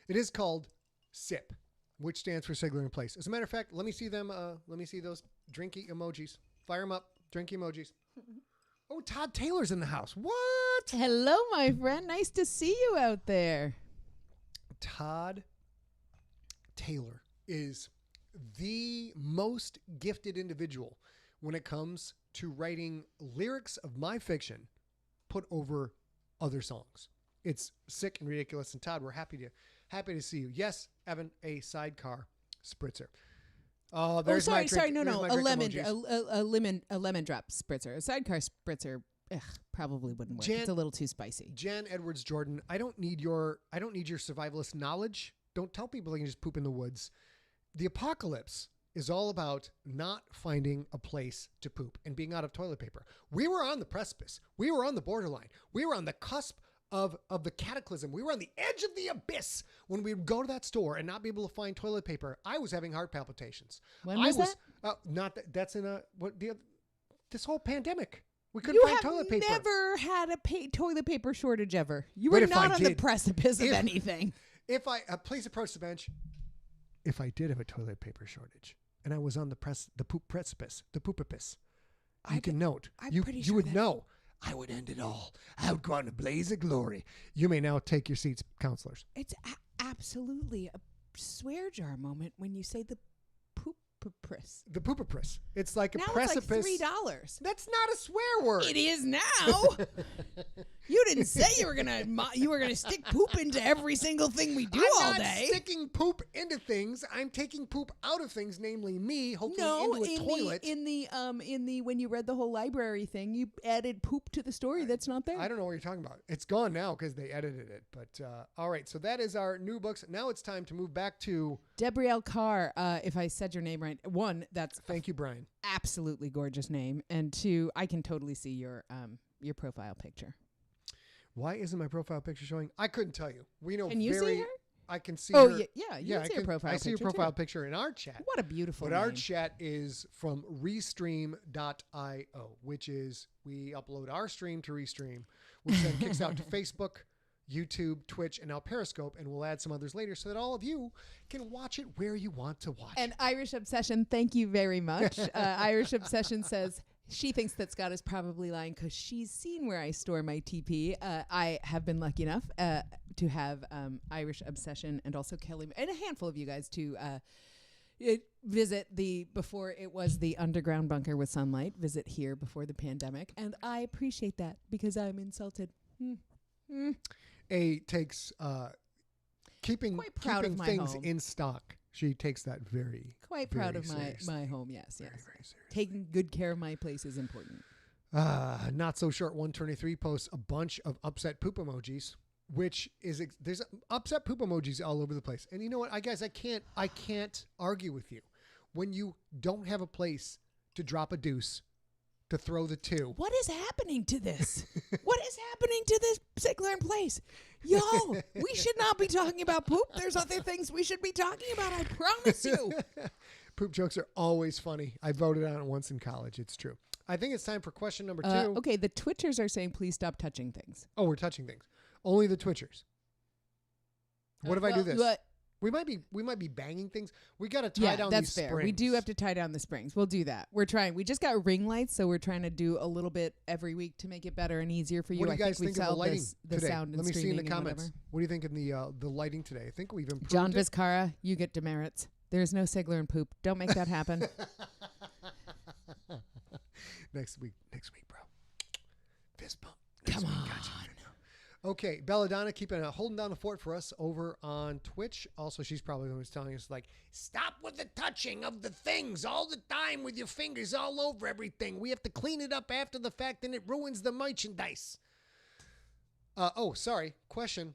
It is called SIP, which stands for SIGLERinPLACE. As a matter of fact, let me see them. Let me see those drinky emojis. Fire them up. Drink emojis. Oh, Todd Taylor's in the house. What? Hello, my friend. Nice to see you out there. Todd Taylor is the most gifted individual when it comes to writing lyrics of my fiction put over other songs. It's sick and ridiculous. And Todd, we're happy to see you. Yes, Evan, a sidecar spritzer. Oh, there's sorry, my drink. No, a lemon drop spritzer. A sidecar spritzer probably wouldn't work. It's a little too spicy. Jen Edwards Jordan, I don't need your survivalist knowledge. Don't tell people they can just poop in the woods. The apocalypse is all about not finding a place to poop and being out of toilet paper. We were on the precipice. We were on the borderline. We were on the cusp of the cataclysm. We were on the edge of the abyss when we would go to that store and not be able to find toilet paper. I was having heart palpitations. When was that? Not that. That's in this whole pandemic. We couldn't find toilet paper. You have never had a toilet paper shortage ever. You But were if not I on the did- precipice of anything. If I please approach the bench. If I did have a toilet paper shortage and I was on the poop precipice, the poopipus, you can note. I'm pretty sure you would that- know. I would end it all. I would go out in a blaze of glory. You may now take your seats, counselors. It's absolutely a swear jar moment when you say the poopipris. The poopipris. It's like a Now precipice. it's like $3. That's not a swear word. It is now. You didn't say you were gonna stick poop into every single thing we do all I'm not day. sticking poop into things. I'm taking poop out of things, namely me, hopefully No, into a toilet. in the when you read the whole library thing, you added poop to the story that's not there. I don't know what you're talking about. It's gone now because they edited it. But all right, so that is our new books. Now it's time to move back to. Debrielle Carr, if I said your name right. One, that's Thank you, Brian. absolutely gorgeous name, and two, I can totally see your profile picture. Why isn't my profile picture showing? I couldn't tell you. We know Can you see her? I can see Oh her. yeah, you can see your profile. I see your picture, profile too. picture in our chat. What a beautiful But name. our chat is from restream.io, which is we upload our stream to Restream, which then kicks out to Facebook, YouTube, Twitch, and now Periscope, and we'll add some others later so that all of you can watch it where you want to watch And it. Irish Obsession, thank you very much. Irish Obsession says she thinks that Scott is probably lying because she's seen where I store my TP. I have been lucky enough to have Irish Obsession and also Kelly and a handful of you guys to visit before it was the underground bunker with sunlight, visit here before the pandemic. And I appreciate that because I'm insulted. A takes keeping Quite proud of my things home. in stock. She takes that very Quite proud very of seriously. my home, yes. Very, very seriously. Taking good care of my place is important. Not so short 123 posts a bunch of upset poop emojis, which is there's upset poop emojis all over the place. And you know what, I can't argue with you when you don't have a place to drop a deuce, to throw the two. What is happening to this? What is happening to this SIGLERinPLACE? Y'all, we should not be talking about poop. There's other things we should be talking about, I promise you. Poop jokes are always funny. I voted on it once in college. It's true. I think it's time for question number 2. Okay, the Twitchers are saying please stop touching things. Oh, we're touching things. Only the Twitchers. What if I do this? We might be banging things. We got to tie down that's these fair. springs. We do have to tie down the springs. We'll do that. We're trying. We just got ring lights, so we're trying to do a little bit every week to make it better and easier for you. What do you guys think think of the lighting the today? sound and Let me see in the streaming and comments. whatever. What do you think of the lighting today? I think we've improved John it. Vizcara, you get demerits. There's no Sigler and poop. Don't make that happen. Next week, bro. Fist bump. Come Next week, on. gotcha. Okay, Belladonna keeping holding down the fort for us over on Twitch. Also, she's probably the one who's telling us, like, stop with the touching of the things all the time with your fingers all over everything. We have to clean it up after the fact and it ruins the merchandise. Sorry. Question.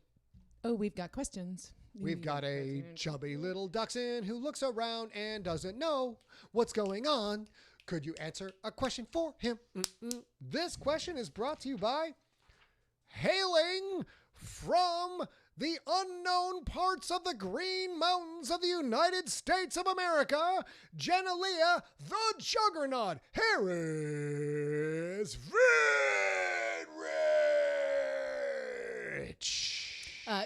Oh, we've got questions. We've got a chubby little dachshund who looks around and doesn't know what's going on. Could you answer a question for him? This question is brought to you by hailing from the unknown parts of the Green Mountains of the United States of America, Genelia the Juggernaut. Here is Rich.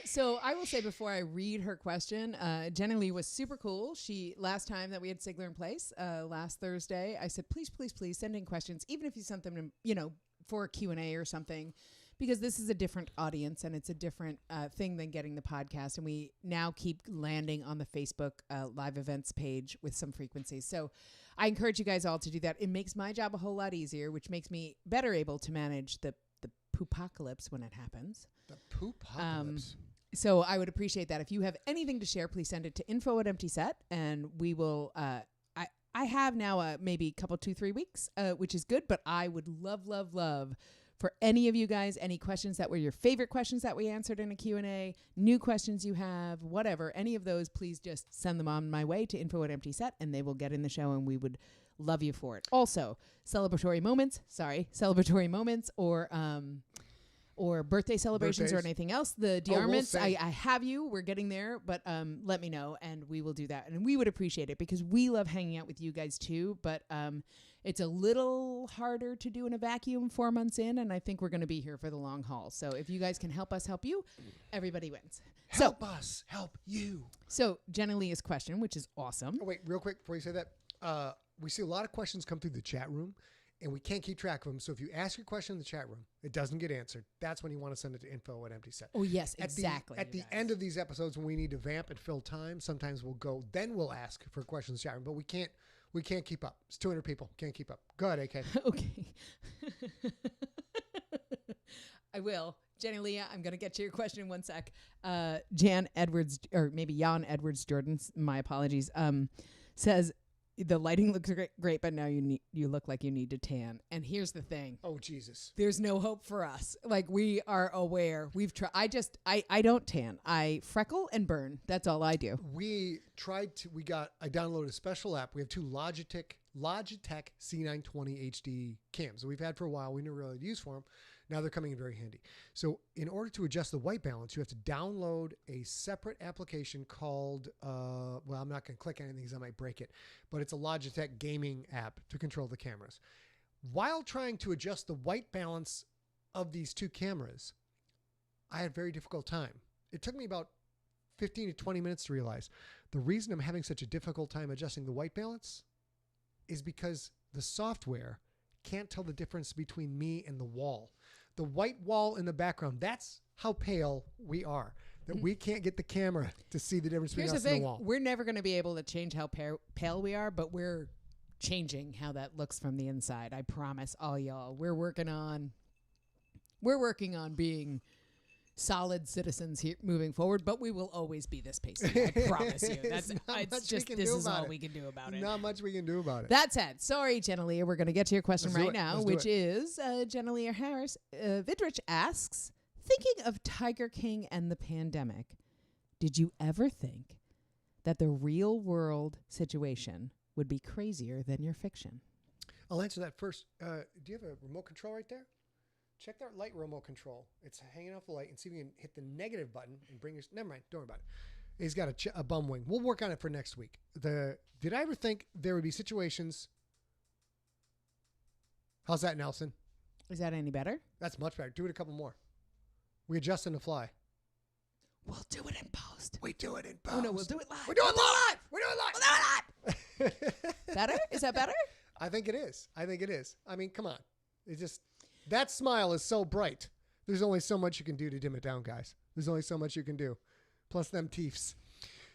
So I will say before I read her question, Jenny Lee was super cool. Last time that we had SIGLERinPLACE, last Thursday, I said, please send in questions, even if you sent them, for a Q&A or something, because this is a different audience and it's a different thing than getting the podcast. And we now keep landing on the Facebook live events page with some frequency. So I encourage you guys all to do that. It makes my job a whole lot easier, which makes me better able to manage the poopocalypse when it happens. The poopocalypse. So I would appreciate that. If you have anything to share, please send it to info@emptyset, and we will. I have now maybe a couple 2-3 weeks, which is good. But I would love for any of you guys, any questions that were your favorite questions that we answered in a Q&A, new questions you have, whatever, any of those, please just send them on my way to info@emptyset, and they will get in the show, and we would love you for it. Also, celebratory moments, or or birthday celebrations or Birthdays. anything else, the Oh, we'll dearments, say. I have you. We're getting there, but let me know, and we will do that. And we would appreciate it because we love hanging out with you guys too, but it's a little harder to do in a vacuum 4 months in, and I think we're going to be here for the long haul. So if you guys can help us help you, everybody wins. Help us help you. So Jenna Leah's question, which is awesome. Oh, wait, real quick before you say that. We see a lot of questions come through the chat room, and we can't keep track of them. So if you ask your question in the chat room, it doesn't get answered. That's when you want to send it to info@emptyset. Oh, yes, At exactly. At the end of these episodes, when we need to vamp and fill time, sometimes we'll ask for questions in the chat room, but we can't keep up. It's 200 people. Can't keep up. Go ahead, AK. Okay. I will. Jenny Leah, I'm going to get to your question in one sec. Jan Edwards, or maybe Jan Edwards Jordan, my apologies, says, the lighting looks great, but now you look like you need to tan. And here's the thing. Oh, Jesus. There's no hope for us. Like, we are aware. We've tried. I don't tan. I freckle and burn. That's all I do. I downloaded a special app. We have two Logitech C920 HD cams that we've had for a while. We never really had use for them. Now they're coming in very handy. So in order to adjust the white balance, you have to download a separate application called, I'm not going to click anything because I might break it, but it's a Logitech gaming app to control the cameras. While trying to adjust the white balance of these two cameras, I had a very difficult time. It took me about 15 to 20 minutes to realize the reason I'm having such a difficult time adjusting the white balance is because the software can't tell the difference between me and the wall. The white wall in the background, that's how pale we are. That we can't get the camera to see the difference between Here's us the and thing. the wall. We're never going to be able to change how pale we are, but we're changing how that looks from the inside. I promise all y'all. We're working on being solid citizens here moving forward, but we will always be this pasty. I promise you. This is all we can do about it. Not much we can do about it. That said, sorry, Jenna Leah, we're going to get to your question Let's do right it. now, Let's do which it. is Jenna Leah Harris. Vidrich asks, thinking of Tiger King and the pandemic, did you ever think that the real world situation would be crazier than your fiction? I'll answer that first. Do you have a remote control right there? Check that light remote control. It's hanging off the light, and see if you can hit the negative button and bring your... Never mind. Don't worry about it. He's got a bum wing. We'll work on it for next week. Did I ever think there would be situations... How's that, Nelson? Is that any better? That's much better. Do it a couple more. We adjust on the fly. We'll do it in post. We do it in post. Oh, no, we'll do it live. We're doing live. We're doing live. We'll do it live. Better? Is that better? I think it is. I mean, come on. It's just... That smile is so bright. There's only so much you can do to dim it down, guys. There's only so much you can do. Plus them teeths.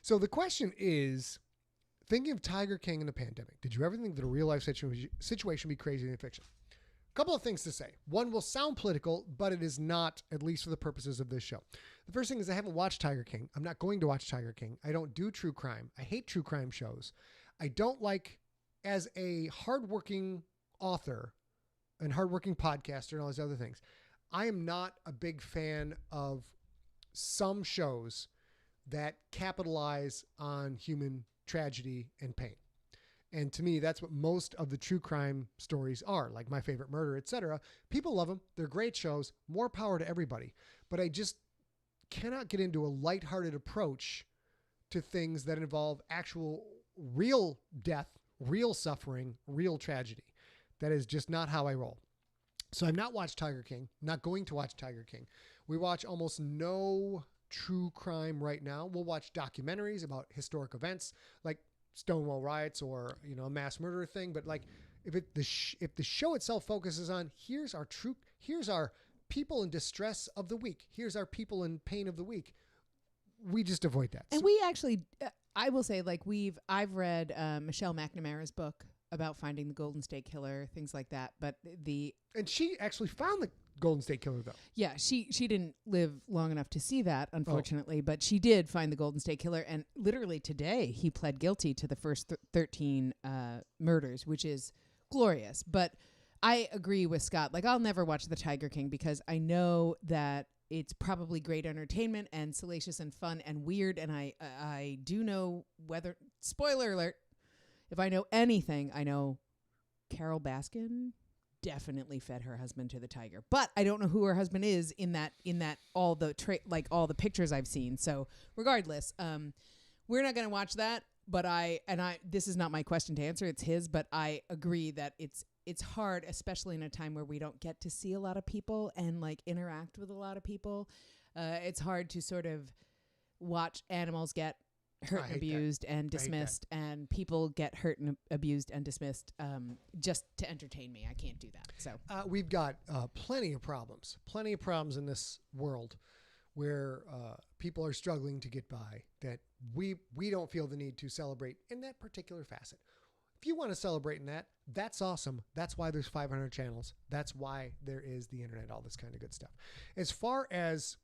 So the question is, thinking of Tiger King in the pandemic, did you ever think that a real life situation would be crazier than fiction? A couple of things to say. One will sound political, but it is not, at least for the purposes of this show. The first thing is I haven't watched Tiger King. I'm not going to watch Tiger King. I don't do true crime. I hate true crime shows. I don't like, as a hardworking author and hardworking podcaster and all these other things, I am not a big fan of some shows that capitalize on human tragedy and pain. And to me, that's what most of the true crime stories are, like My Favorite Murder, etc. People love them. They're great shows. More power to everybody. But I just cannot get into a lighthearted approach to things that involve actual real death, real suffering, real tragedy. That is just not how I roll. So I've not watched Tiger King, not going to watch Tiger King. We watch almost no true crime right now. We'll watch documentaries about historic events like Stonewall riots or, a mass murder thing. But like if the show itself focuses on here's our people in distress of the week. Here's our people in pain of the week. We just avoid that. And we actually, I will say, like I've read Michelle McNamara's book about finding the Golden State Killer, things like that. But and she actually found the Golden State Killer, though. Yeah, she didn't live long enough to see that, unfortunately, but she did find the Golden State Killer. And literally today, he pled guilty to the first 13 murders, which is glorious. But I agree with Scott. Like, I'll never watch The Tiger King because I know that it's probably great entertainment and salacious and fun and weird. And I do know whether, spoiler alert, if I know anything, I know Carol Baskin definitely fed her husband to the tiger. But I don't know who her husband is in that all the all the pictures I've seen. So regardless, we're not going to watch that. But this is not my question to answer. It's his. But I agree that it's hard, especially in a time where we don't get to see a lot of people and like interact with a lot of people. It's hard to sort of watch animals get hurt and abused and dismissed, and people get hurt and abused and dismissed just to entertain me. I can't do that. So we've got plenty of problems in this world where people are struggling to get by that we don't feel the need to celebrate in that particular facet. If you want to celebrate in that, that's awesome. That's why there's 500 channels. That's why there is the internet, all this kind of good stuff. As far as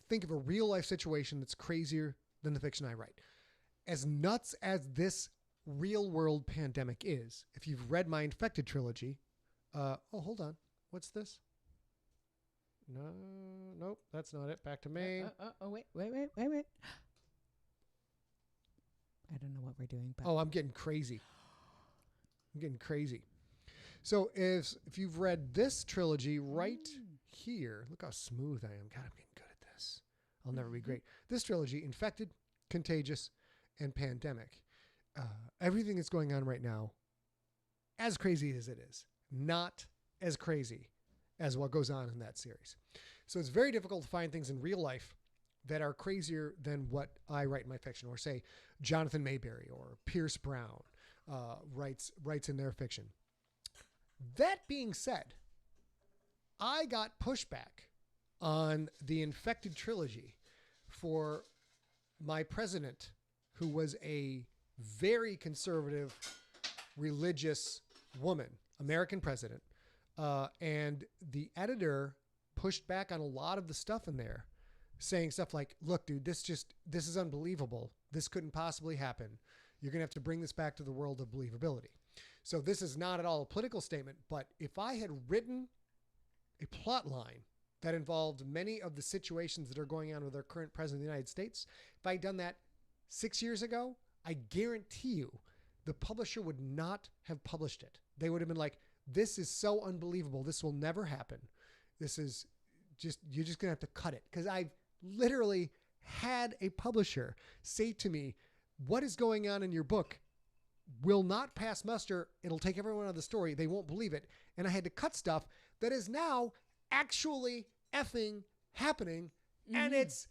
think of a real life situation that's crazier than the fiction I write. As nuts as this real world pandemic is, if you've read my Infected trilogy, hold on. What's this? No, nope, that's not it. Back to May. Wait. I don't know what we're doing. But I'm getting crazy. So if you've read this trilogy right here, look how smooth I am. God, I'm getting good at this. I'll never be great. This trilogy, Infected, Contagious, and Pandemic. Everything that's going on right now, as crazy as it is, not as crazy as what goes on in that series. So it's very difficult to find things in real life that are crazier than what I write in my fiction, or say Jonathan Mayberry or Pierce Brown writes in their fiction. That being said, I got pushback on the Infected trilogy for my president, who was a very conservative, religious woman, American president. And the editor pushed back on a lot of the stuff in there, saying stuff like, look, dude, this is unbelievable. This couldn't possibly happen. You're going to have to bring this back to the world of believability. So this is not at all a political statement, but if I had written a plot line that involved many of the situations that are going on with our current president of the United States, if I'd done that 6 years ago, I guarantee you the publisher would not have published it. They would have been like, this is so unbelievable. This will never happen. This is just, you're just going to have to cut it. Because I've literally had a publisher say to me, what is going on in your book will not pass muster. It'll take everyone out of the story. They won't believe it. And I had to cut stuff that is now actually effing happening. And it's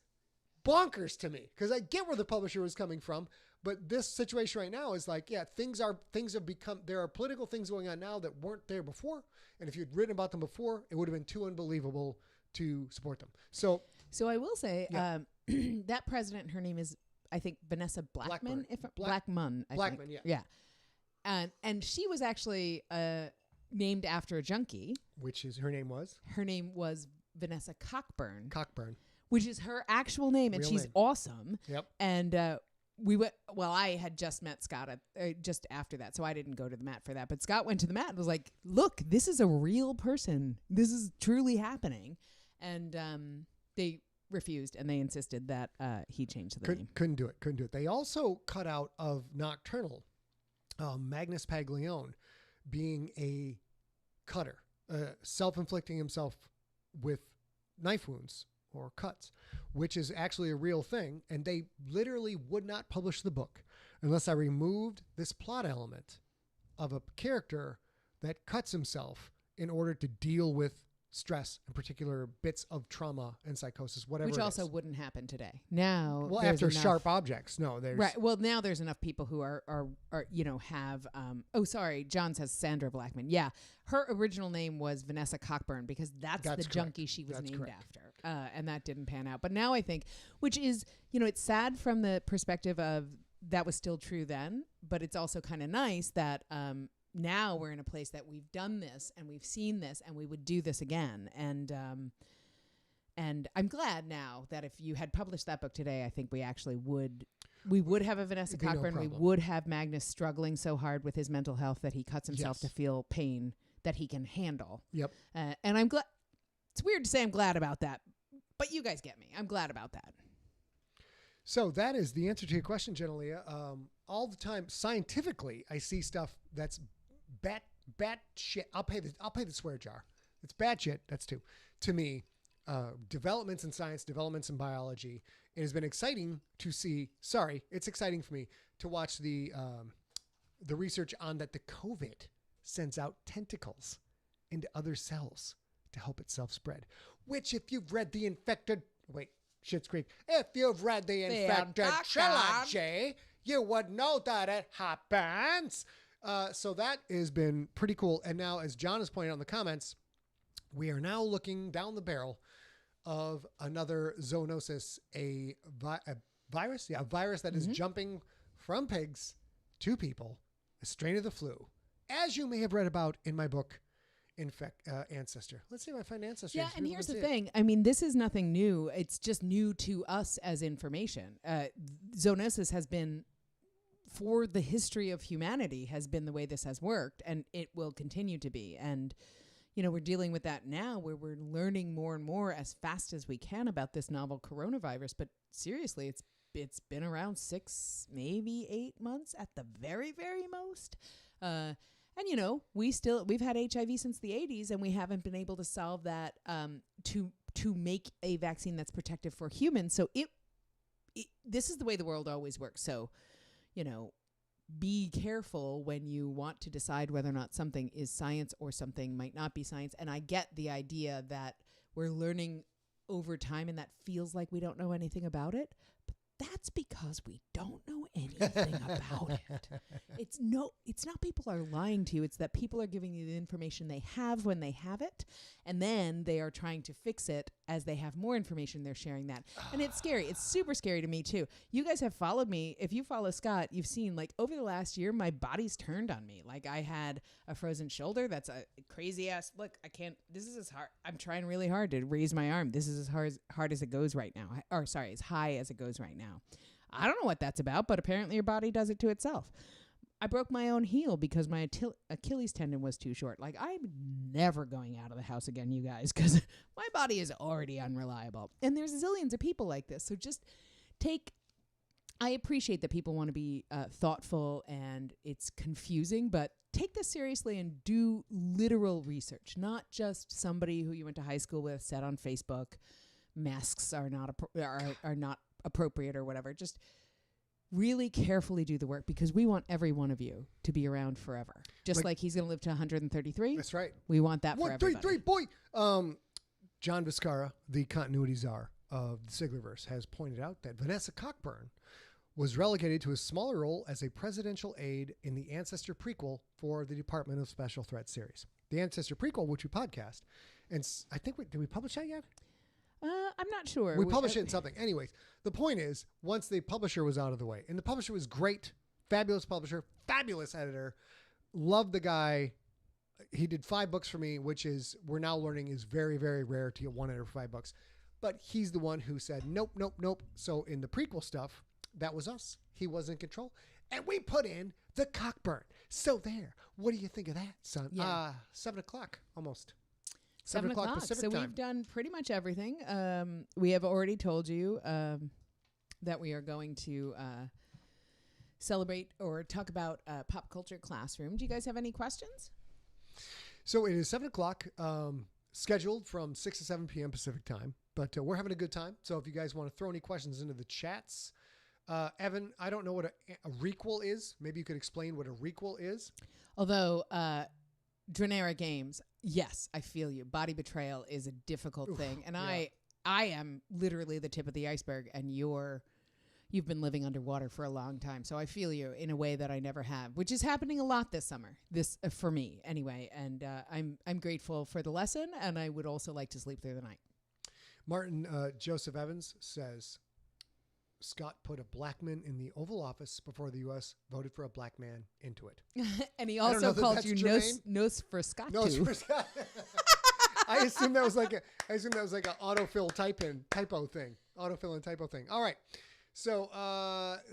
bonkers to me because I get where the publisher was coming from. But this situation right now is like, yeah, things have become, there are political things going on now that weren't there before. And if you'd written about them before, it would have been too unbelievable to support them. So I will say that president, her name is, I think, Vanessa Blackman. Blackman. Blackman, yeah. Yeah. And she was actually named after a junkie. Which is, her name was? Her name was Vanessa Cockburn. Which is her actual name, and she's awesome. Yep. And I had just met Scott just after that, so I didn't go to the mat for that. But Scott went to the mat and was like, look, this is a real person. This is truly happening. And they refused, and they insisted that he change the name. Couldn't do it. They also cut out of Nocturnal Magnus Paglione being a cutter, self-inflicting himself with knife wounds or cuts, which is actually a real thing. And they literally would not publish the book unless I removed this plot element of a character that cuts himself in order to deal with stress and particular bits of trauma and psychosis, whatever. Which also wouldn't happen today. Now, well, after sharp objects, no, there's right. Well, now there's enough people who are have. John says Sandra Blackman. Yeah, her original name was Vanessa Cockburn because that's the junkie she was named after, and that didn't pan out. But now I think, which is, it's sad from the perspective of that was still true then, but it's also kind of nice that now we're in a place that we've done this and we've seen this and we would do this again. And I'm glad now that if you had published that book today, I think we actually would have a Vanessa Cockburn. We would have Magnus struggling so hard with his mental health that he cuts himself to feel pain that he can handle. Yep. And I'm glad. It's weird to say I'm glad about that, but you guys get me. I'm glad about that. So that is the answer to your question, Jenna Leah. All the time, scientifically, I see stuff that's bat shit. I'll pay the swear jar. It's bad shit. That's two. To me, developments in science, developments in biology. It has been exciting to see. Sorry, it's exciting for me to watch the research on that the COVID sends out tentacles into other cells to help itself spread. Which, if you've read the infected, Schitt's Creek. If you've read the infected trilogy, you would know that it happens. So that has been pretty cool. And now, as John has pointed out in the comments, we are now looking down the barrel of another zoonosis, a virus. Yeah, a virus that is jumping from pigs to people, a strain of the flu, as you may have read about in my book, Ancestor. Let's see if I find Ancestor. Yeah, and here's the thing. I mean, this is nothing new. It's just new to us as information. Zoonosis has been, for the history of humanity, has been the way this has worked, and it will continue to be. And, you know, we're dealing with that now where we're learning more and more as fast as we can about this novel coronavirus. But seriously, it's been around 6, maybe 8 months at the very, very most. And, you know, we've had HIV since the 80s, and we haven't been able to solve that to make a vaccine that's protective for humans. So this is the way the world always works. So, you know, be careful when you want to decide whether or not something is science or something might not be science. And I get the idea that we're learning over time and that feels like we don't know anything about it. But that's because we don't know anything about it. It's not people are lying to you. It's that people are giving you the information they have when they have it. And then they are trying to fix it as they have more information. They're sharing that. And it's scary. It's super scary to me too. You guys have followed me. If you follow Scott, you've seen like over the last year, my body's turned on me. Like I had a frozen shoulder. That's a crazy ass. Look, I can't, this is as hard. I'm trying really hard to raise my arm. This is as hard as it goes right now. Or sorry, as high as it goes right now. I don't know what that's about, but apparently your body does it to itself. I broke my own heel because my Achilles tendon was too short. Like, I'm never going out of the house again, you guys, because my body is already unreliable. And there's zillions of people like this. So just I appreciate that people want to be thoughtful and it's confusing, but take this seriously and do literal research, not just somebody who you went to high school with said on Facebook, masks are not appropriate or whatever. Just really carefully do the work because we want every one of you to be around forever. Just like he's going to live to 133. That's right. We want that for everybody. 133, boy. John Viscara, the continuity czar of the Siglerverse, has pointed out that Vanessa Cockburn was relegated to a smaller role as a presidential aide in the Ancestor prequel for the Department of Special Threats series. The Ancestor prequel, which we podcast, and I think did we publish that yet? I'm not sure. We published it in something. Anyways, the point is, once the publisher was out of the way, and the publisher was great, fabulous publisher, fabulous editor, loved the guy. He did 5 books for me, which is, we're now learning is very, very rare to get one editor for 5 books. But he's the one who said, nope, nope, nope. So in the prequel stuff, that was us. He was in control. And we put in the Cockburn. So there. What do you think of that, son? Yeah. 7 o'clock, almost. 7 o'clock. Pacific So time. we've done pretty much everything. We have already told you that we are going to celebrate or talk about Pop Culture Classroom. Do you guys have any questions? So it is 7 o'clock, scheduled from 6 to 7 p.m. Pacific time. But we're having a good time. So if you guys want to throw any questions into the chats. Evan, I don't know what a requel is. Maybe you could explain what a requel is. Although Dranera Games, yes, I feel you. Body betrayal is a difficult thing. And yeah. I am literally the tip of the iceberg, and you've been living underwater for a long time. So I feel you in a way that I never have, which is happening a lot this summer, for me anyway. And I'm grateful for the lesson, and I would also like to sleep through the night. Martin Joseph Evans says, Scott put a black man in the Oval Office before the U.S. voted for a black man into it. And he also called you Nos for Scott. Nose for Scott. I assume that was like an autofill typo thing. Autofill and typo thing. All right. So,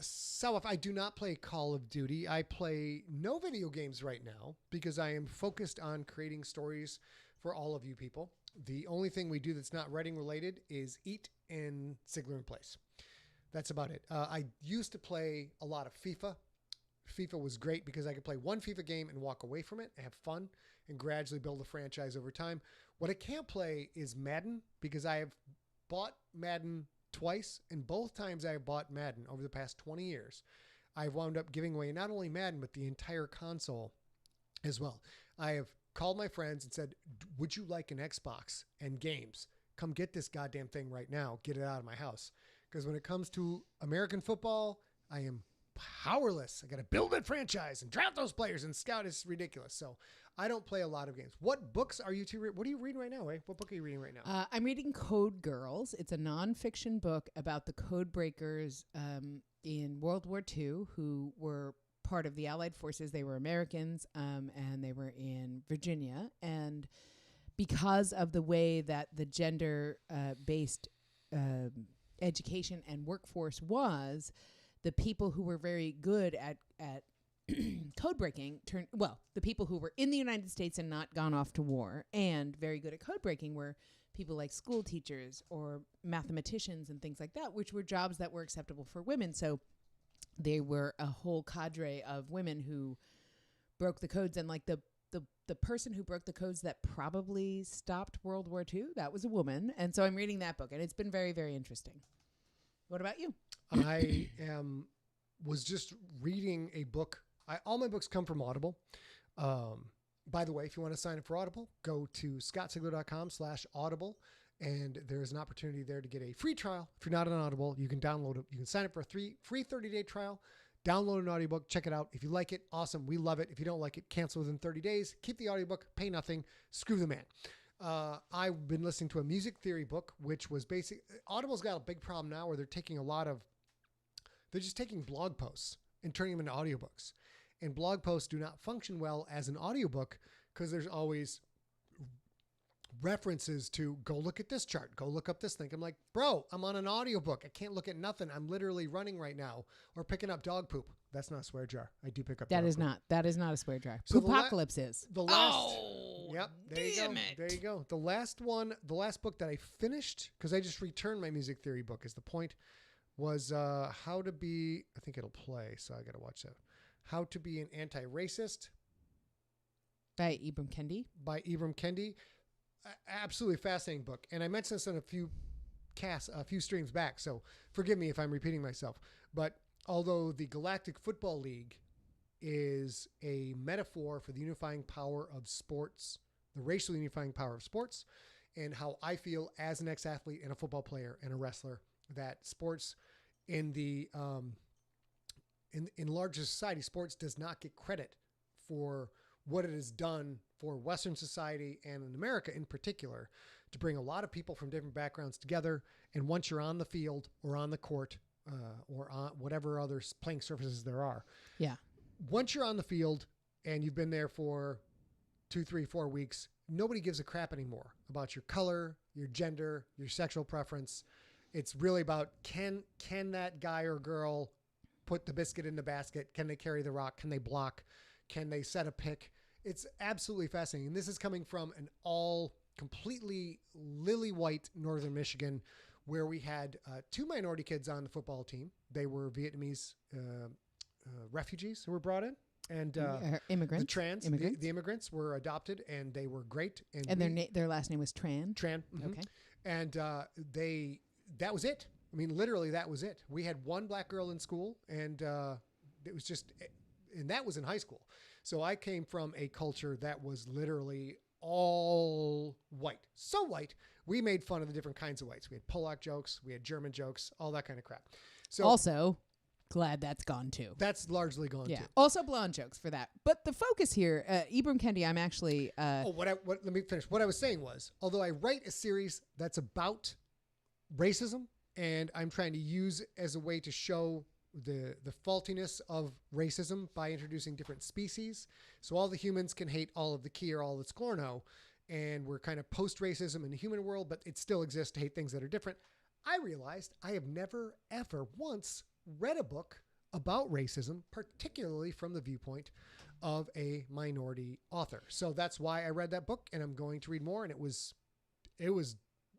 Salaf, I do not play Call of Duty. I play no video games right now because I am focused on creating stories for all of you people. The only thing we do that's not writing related is eat and SIGLERinPLACE. That's about it. I used to play a lot of FIFA. FIFA was great because I could play one FIFA game and walk away from it and have fun and gradually build a franchise over time. What I can't play is Madden because I have bought Madden twice, and both times I have bought Madden over the past 20 years, I've wound up giving away not only Madden, but the entire console as well. I have called my friends and said, would you like an Xbox and games? Come get this goddamn thing right now. Get it out of my house. Because when it comes to American football, I am powerless. I got to build a franchise and draft those players and scout. It's ridiculous. So I don't play a lot of games. What books are you two what are you reading right now, eh? What book are you reading right now? I'm reading Code Girls. It's a nonfiction book about the code breakers in World War II who were part of the Allied forces. They were Americans and they were in Virginia. And because of the way that the gender-based education and workforce was, the people who were very good at code breaking the people who were in the United States and not gone off to war and very good at code breaking were people like school teachers or mathematicians and things like that, which were jobs that were acceptable for women. So they were a whole cadre of women who broke the codes, and like the person who broke the codes that probably stopped World War II, that was a woman. And so I'm reading that book, and it's been very, very interesting. What about you? I was just reading a book. All my books come from Audible. By the way, if you want to sign up for Audible, go to scottsigler.com/audible, and there's an opportunity there to get a free trial. If you're not on Audible, you can download it. You can sign up for a free 30-day trial. Download an audiobook, check it out. If you like it, awesome. We love it. If you don't like it, cancel within 30 days. Keep the audiobook, pay nothing, screw the man. I've been listening to a music theory book, which was Audible's got a big problem now where they're just taking blog posts and turning them into audiobooks. And blog posts do not function well as an audiobook because there's always references to go look at this chart, go look up this thing. I'm like, bro, I'm on an audiobook. I can't look at nothing. I'm literally running right now or picking up dog poop. That's not a swear jar. I do pick up dog poop. That is not a swear jar. So Poopocalypse is. The last Yep, there you go. There you go. The last book that I finished, because I just returned my music theory book is the point, was How to Be, I think it'll play, so I got to watch that. How to Be an Anti-Racist. By Ibram Kendi. Absolutely fascinating book. And I mentioned this on a few streams back, so forgive me if I'm repeating myself. But although the Galactic Football League is a metaphor for the unifying power of sports, the racially unifying power of sports, and how I feel as an ex-athlete and a football player and a wrestler, that sports in the in larger society, sports does not get credit for what it has done for Western society and in America in particular to bring a lot of people from different backgrounds together. And once you're on the field or on the court or on whatever other playing surfaces there are. Yeah. Once you're on the field and you've been there for 2, 3, 4 weeks, nobody gives a crap anymore about your color, your gender, your sexual preference. It's really about can that guy or girl put the biscuit in the basket? Can they carry the rock? Can they block? Can they set a pick? It's absolutely fascinating. And this is coming from an all completely lily white Northern Michigan, where we had 2 minority kids on the football team. They were Vietnamese refugees who were brought in. And immigrants. The immigrants were adopted, and they were great. And their last name was Tran. Mm-hmm. Okay. And that was it. I mean, literally, that was it. We had one black girl in school, and it was just, and that was in high school. So I came from a culture that was literally all white. So white, we made fun of the different kinds of whites. We had Polak jokes, we had German jokes, all that kind of crap. So also, glad that's gone too. That's largely gone too. Also blonde jokes for that. But the focus here, Ibram Kendi, I'm actually... let me finish. What I was saying was, although I write a series that's about racism, and I'm trying to use as a way to show the faultiness of racism by introducing different species. So all the humans can hate all of the key or all that's Sklorno, and we're kind of post-racism in the human world, but it still exists to hate things that are different. I realized I have never, ever once read a book about racism, particularly from the viewpoint of a minority author. So that's why I read that book, and I'm going to read more, and it was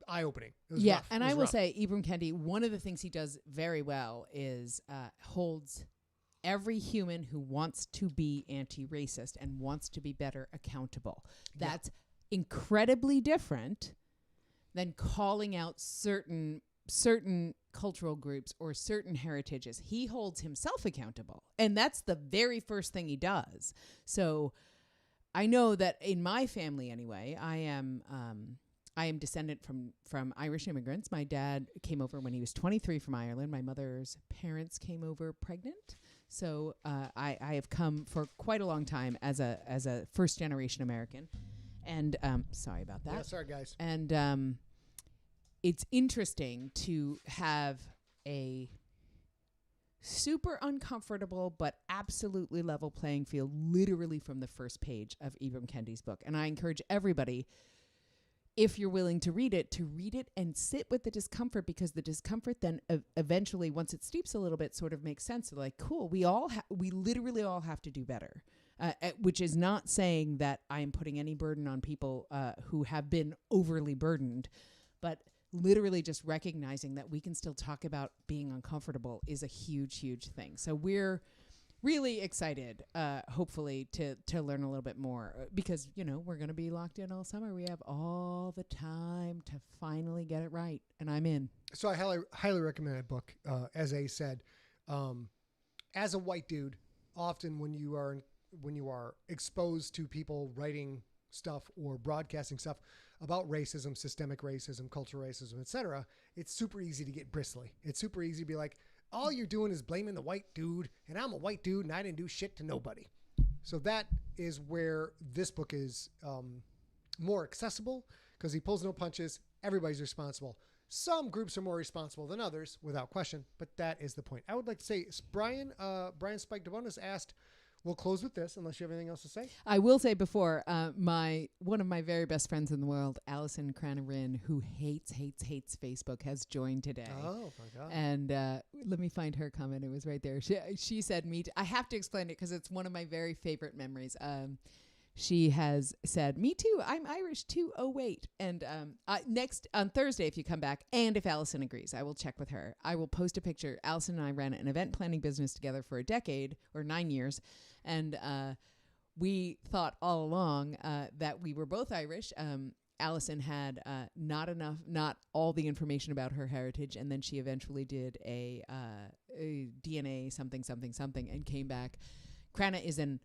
eye-opening. It was rough. And I will say, Ibram Kendi, one of the things he does very well is holds every human who wants to be anti-racist and wants to be better accountable. That's incredibly different than calling out certain cultural groups or certain heritages. He holds himself accountable, and that's the very first thing he does. So I know that in my family anyway, I am descendant from Irish immigrants. My dad came over when he was 23 from Ireland. My mother's parents came over pregnant. So I have come for quite a long time as a first generation American. And sorry about that. Yeah, sorry guys. And it's interesting to have a super uncomfortable but absolutely level playing field literally from the first page of Ibram Kendi's book. And I encourage everybody, if you're willing to read it and sit with the discomfort, because the discomfort then eventually, once it steeps a little bit, sort of makes sense. Like, cool, we literally all have to do better, which is not saying that I am putting any burden on people who have been overly burdened, but literally just recognizing that we can still talk about being uncomfortable is a huge, huge thing. So we're really excited, hopefully, to learn a little bit more because, we're going to be locked in all summer. We have all the time to finally get it right, and I'm in. So I highly recommend that book. As A said, as a white dude, often when you are exposed to people writing stuff or broadcasting stuff about racism, systemic racism, cultural racism, etc., it's super easy to get bristly. It's super easy to be like, all you're doing is blaming the white dude, and I'm a white dude, and I didn't do shit to nobody. So that is where this book is more accessible, because he pulls no punches. Everybody's responsible. Some groups are more responsible than others, without question, but that is the point. I would like to say, Brian Spike DeBonis asked, we'll close with this, unless you have anything else to say. I will say before, one of my very best friends in the world, Allison Cranarin, who hates Facebook, has joined today. Oh, my God. And let me find her comment. It was right there. She said, me too. I have to explain it because it's one of my very favorite memories. She has said, me too, I'm Irish too. Oh, wait. And next on Thursday, if you come back, and if Allison agrees, I will check with her. I will post a picture. Allison and I ran an event planning business together for a decade or 9 years. And we thought all along that we were both Irish. Allison had not all the information about her heritage. And then she eventually did a DNA something and came back. Crana is an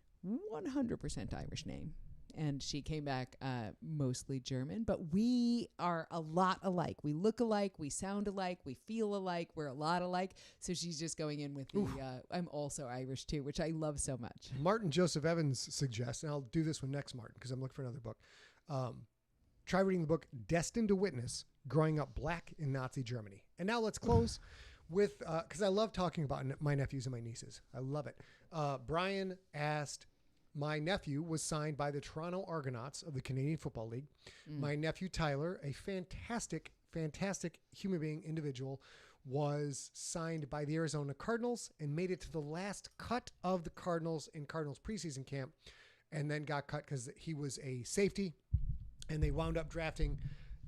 100% Irish name, and she came back mostly German, but we are a lot alike. We look alike, we sound alike, we feel alike, we're a lot alike. So she's just going in with the I'm also Irish too, which I love so much. Martin Joseph Evans suggests, and I'll do this one next, Martin, because I'm looking for another book. Try reading the book Destined to Witness, Growing Up Black in Nazi Germany. And now let's close with, because I love talking about my nephews and my nieces. I love it. Brian asked, my nephew was signed by the Toronto Argonauts of the Canadian Football League. My nephew, Tyler, a fantastic human being individual, was signed by the Arizona Cardinals and made it to the last cut of the Cardinals in Cardinals preseason camp, and then got cut because he was a safety, and they wound up drafting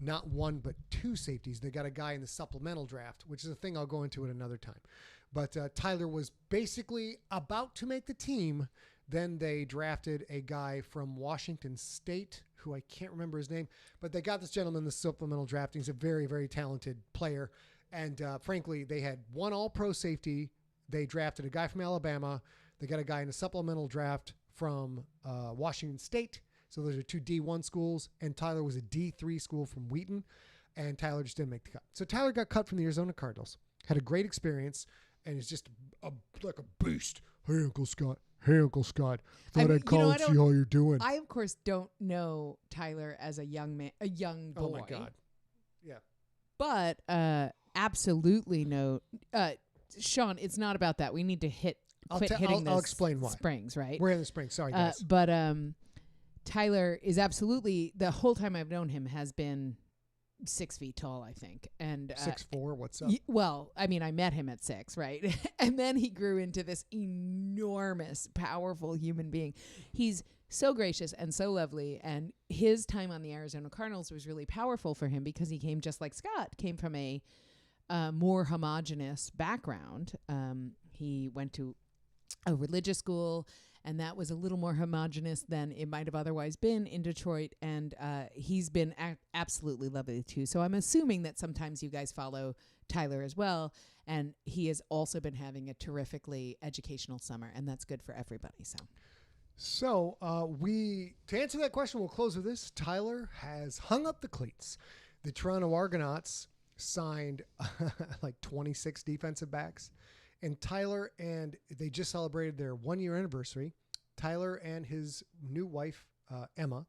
not one but two safeties. They got a guy in the supplemental draft, which is a thing I'll go into at another time. But Tyler was basically about to make the team. Then they drafted a guy from Washington State, who I can't remember his name, but they got this gentleman in the supplemental draft. He's a very, very talented player. And frankly, they had one all-pro safety. They drafted a guy from Alabama. They got a guy in a supplemental draft from Washington State. So those are two D1 schools. And Tyler was a D3 school from Wheaton. And Tyler just didn't make the cut. So Tyler got cut from the Arizona Cardinals, had a great experience, and is just like a beast. Hey, Uncle Scott. Hey, Uncle Scott. Thought I'd call and see how you're doing. I, of course, don't know Tyler as a young man, a young boy. Oh, my God. Yeah. But absolutely no. Sean, it's not about that. We need to quit hitting this. I'll explain why. Springs, right? We're in the springs. Sorry, guys. But Tyler is absolutely, the whole time I've known him, has been 6 feet tall, I think. And 6'4", what's up? Well, I mean, I met him at 6, right? And then he grew into this enormous, powerful human being. He's so gracious and so lovely. And his time on the Arizona Cardinals was really powerful for him because he came just like Scott, came from a more homogenous background. He went to a religious school, and that was a little more homogenous than it might have otherwise been in Detroit. And he's been absolutely lovely too. So I'm assuming that sometimes you guys follow Tyler as well. And he has also been having a terrifically educational summer, and that's good for everybody. So to answer that question, we'll close with this. Tyler has hung up the cleats. The Toronto Argonauts signed like 26 defensive backs. And Tyler they just celebrated their 1-year anniversary. Tyler and his new wife, Emma,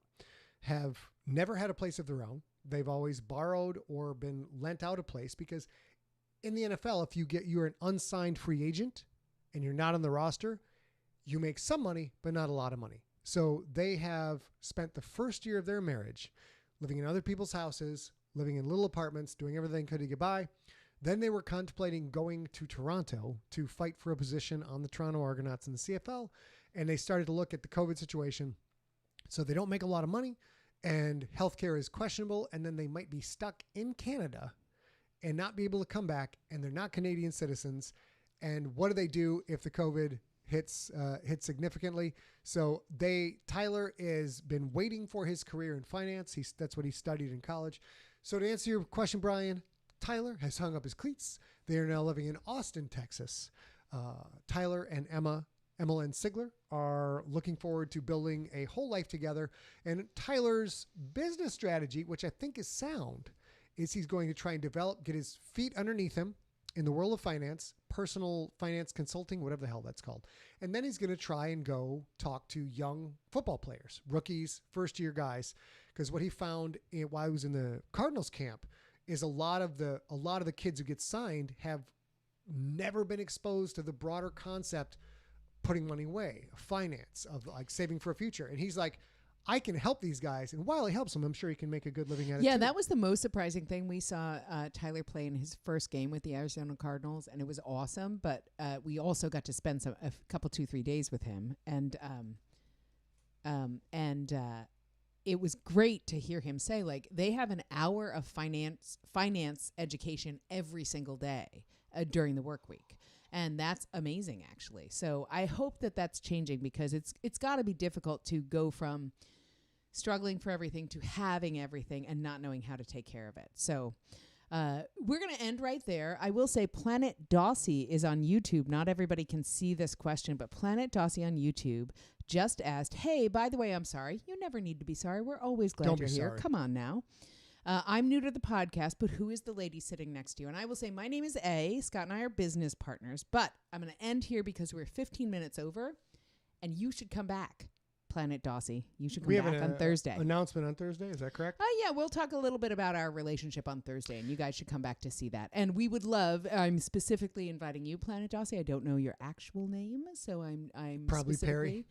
have never had a place of their own. They've always borrowed or been lent out a place because in the NFL, if you're an unsigned free agent and you're not on the roster, you make some money, but not a lot of money. So they have spent the first year of their marriage living in other people's houses, living in little apartments, doing everything they could to get by. Then they were contemplating going to Toronto to fight for a position on the Toronto Argonauts in the CFL. And they started to look at the COVID situation. So they don't make a lot of money and healthcare is questionable. And then they might be stuck in Canada and not be able to come back. And they're not Canadian citizens. And what do they do if the COVID hits significantly? So Tyler has been waiting for his career in finance. That's what he studied in college. So to answer your question, Brian, Tyler has hung up his cleats. They are now living in Austin, Texas. Tyler and Emma and Sigler are looking forward to building a whole life together. And Tyler's business strategy, which I think is sound, is he's going to try and get his feet underneath him in the world of finance, personal finance consulting, whatever the hell that's called. And then he's going to try and go talk to young football players, rookies, first-year guys, because what he found while he was in the Cardinals camp is a lot of the kids who get signed have never been exposed to the broader concept, putting money away, finance, of like saving for a future. And he's like, I can help these guys. And while he helps them, I'm sure he can make a good living at it. Yeah, that was the most surprising thing. We saw Tyler play in his first game with the Arizona Cardinals, and it was awesome. But we also got to spend a couple, 2-3 days with him. And it was great to hear him say, like, they have an hour of finance education every single day during the work week. And that's amazing, actually. So I hope that that's changing, because it's got to be difficult to go from struggling for everything to having everything and not knowing how to take care of it. So we're going to end right there. I will say Planet Dossie is on YouTube. Not everybody can see this question, but Planet Dossie on YouTube just asked, hey, by the way, I'm sorry. You never need to be sorry. We're always glad you're here. Come on now. I'm new to the podcast, but who is the lady sitting next to you? And I will say, my name is A. Scott and I are business partners, but I'm going to end here because we're 15 minutes over, and you should come back, Planet Dossie. You should come back on Thursday. Announcement on Thursday, is that correct? Yeah, we'll talk a little bit about our relationship on Thursday, and you guys should come back to see that. And we would love, I'm specifically inviting you, Planet Dossie. I don't know your actual name, so I'm probably Perry.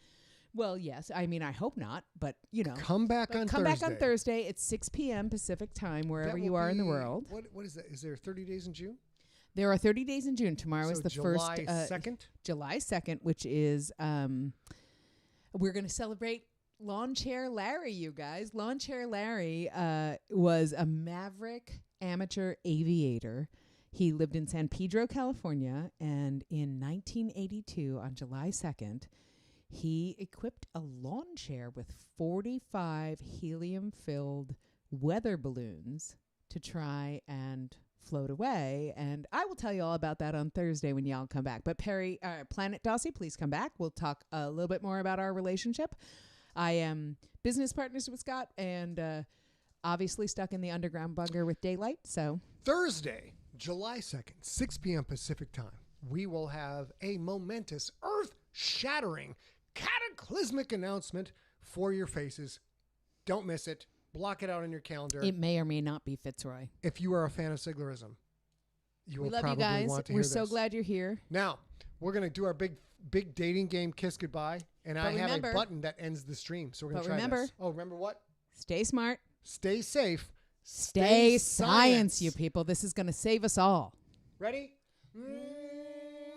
Well, yes. I mean, I hope not, but, you know. Come back on Thursday at 6 p.m. Pacific time, wherever you are in the world. What is that? Is there 30 days in June? There are 30 days in June. Tomorrow is the July 2nd? July 2nd, which is, we're going to celebrate Lawn Chair Larry, you guys. Lawn Chair Larry was a maverick amateur aviator. He lived in San Pedro, California, and in 1982, on July 2nd, he equipped a lawn chair with 45 helium-filled weather balloons to try and float away. And I will tell you all about that on Thursday when y'all come back. But Perry, Planet Dossie, please come back. We'll talk a little bit more about our relationship. I am business partners with Scott and obviously stuck in the underground bunker with daylight. So Thursday, July 2nd, 6 p.m. Pacific time, we will have a momentous, earth-shattering, cataclysmic announcement for your faces. Don't miss it. Block it out on your calendar. It may or may not be Fitzroy. If you are a fan of Siglerism, you will love probably you guys. want to We're hear so this. glad you're here. Now, we're going to do our big dating game, Kiss Goodbye, and I have a button that ends the stream, so we're going to try this. Oh, remember what? Stay smart. Stay safe. Stay science, you people. This is going to save us all. Ready?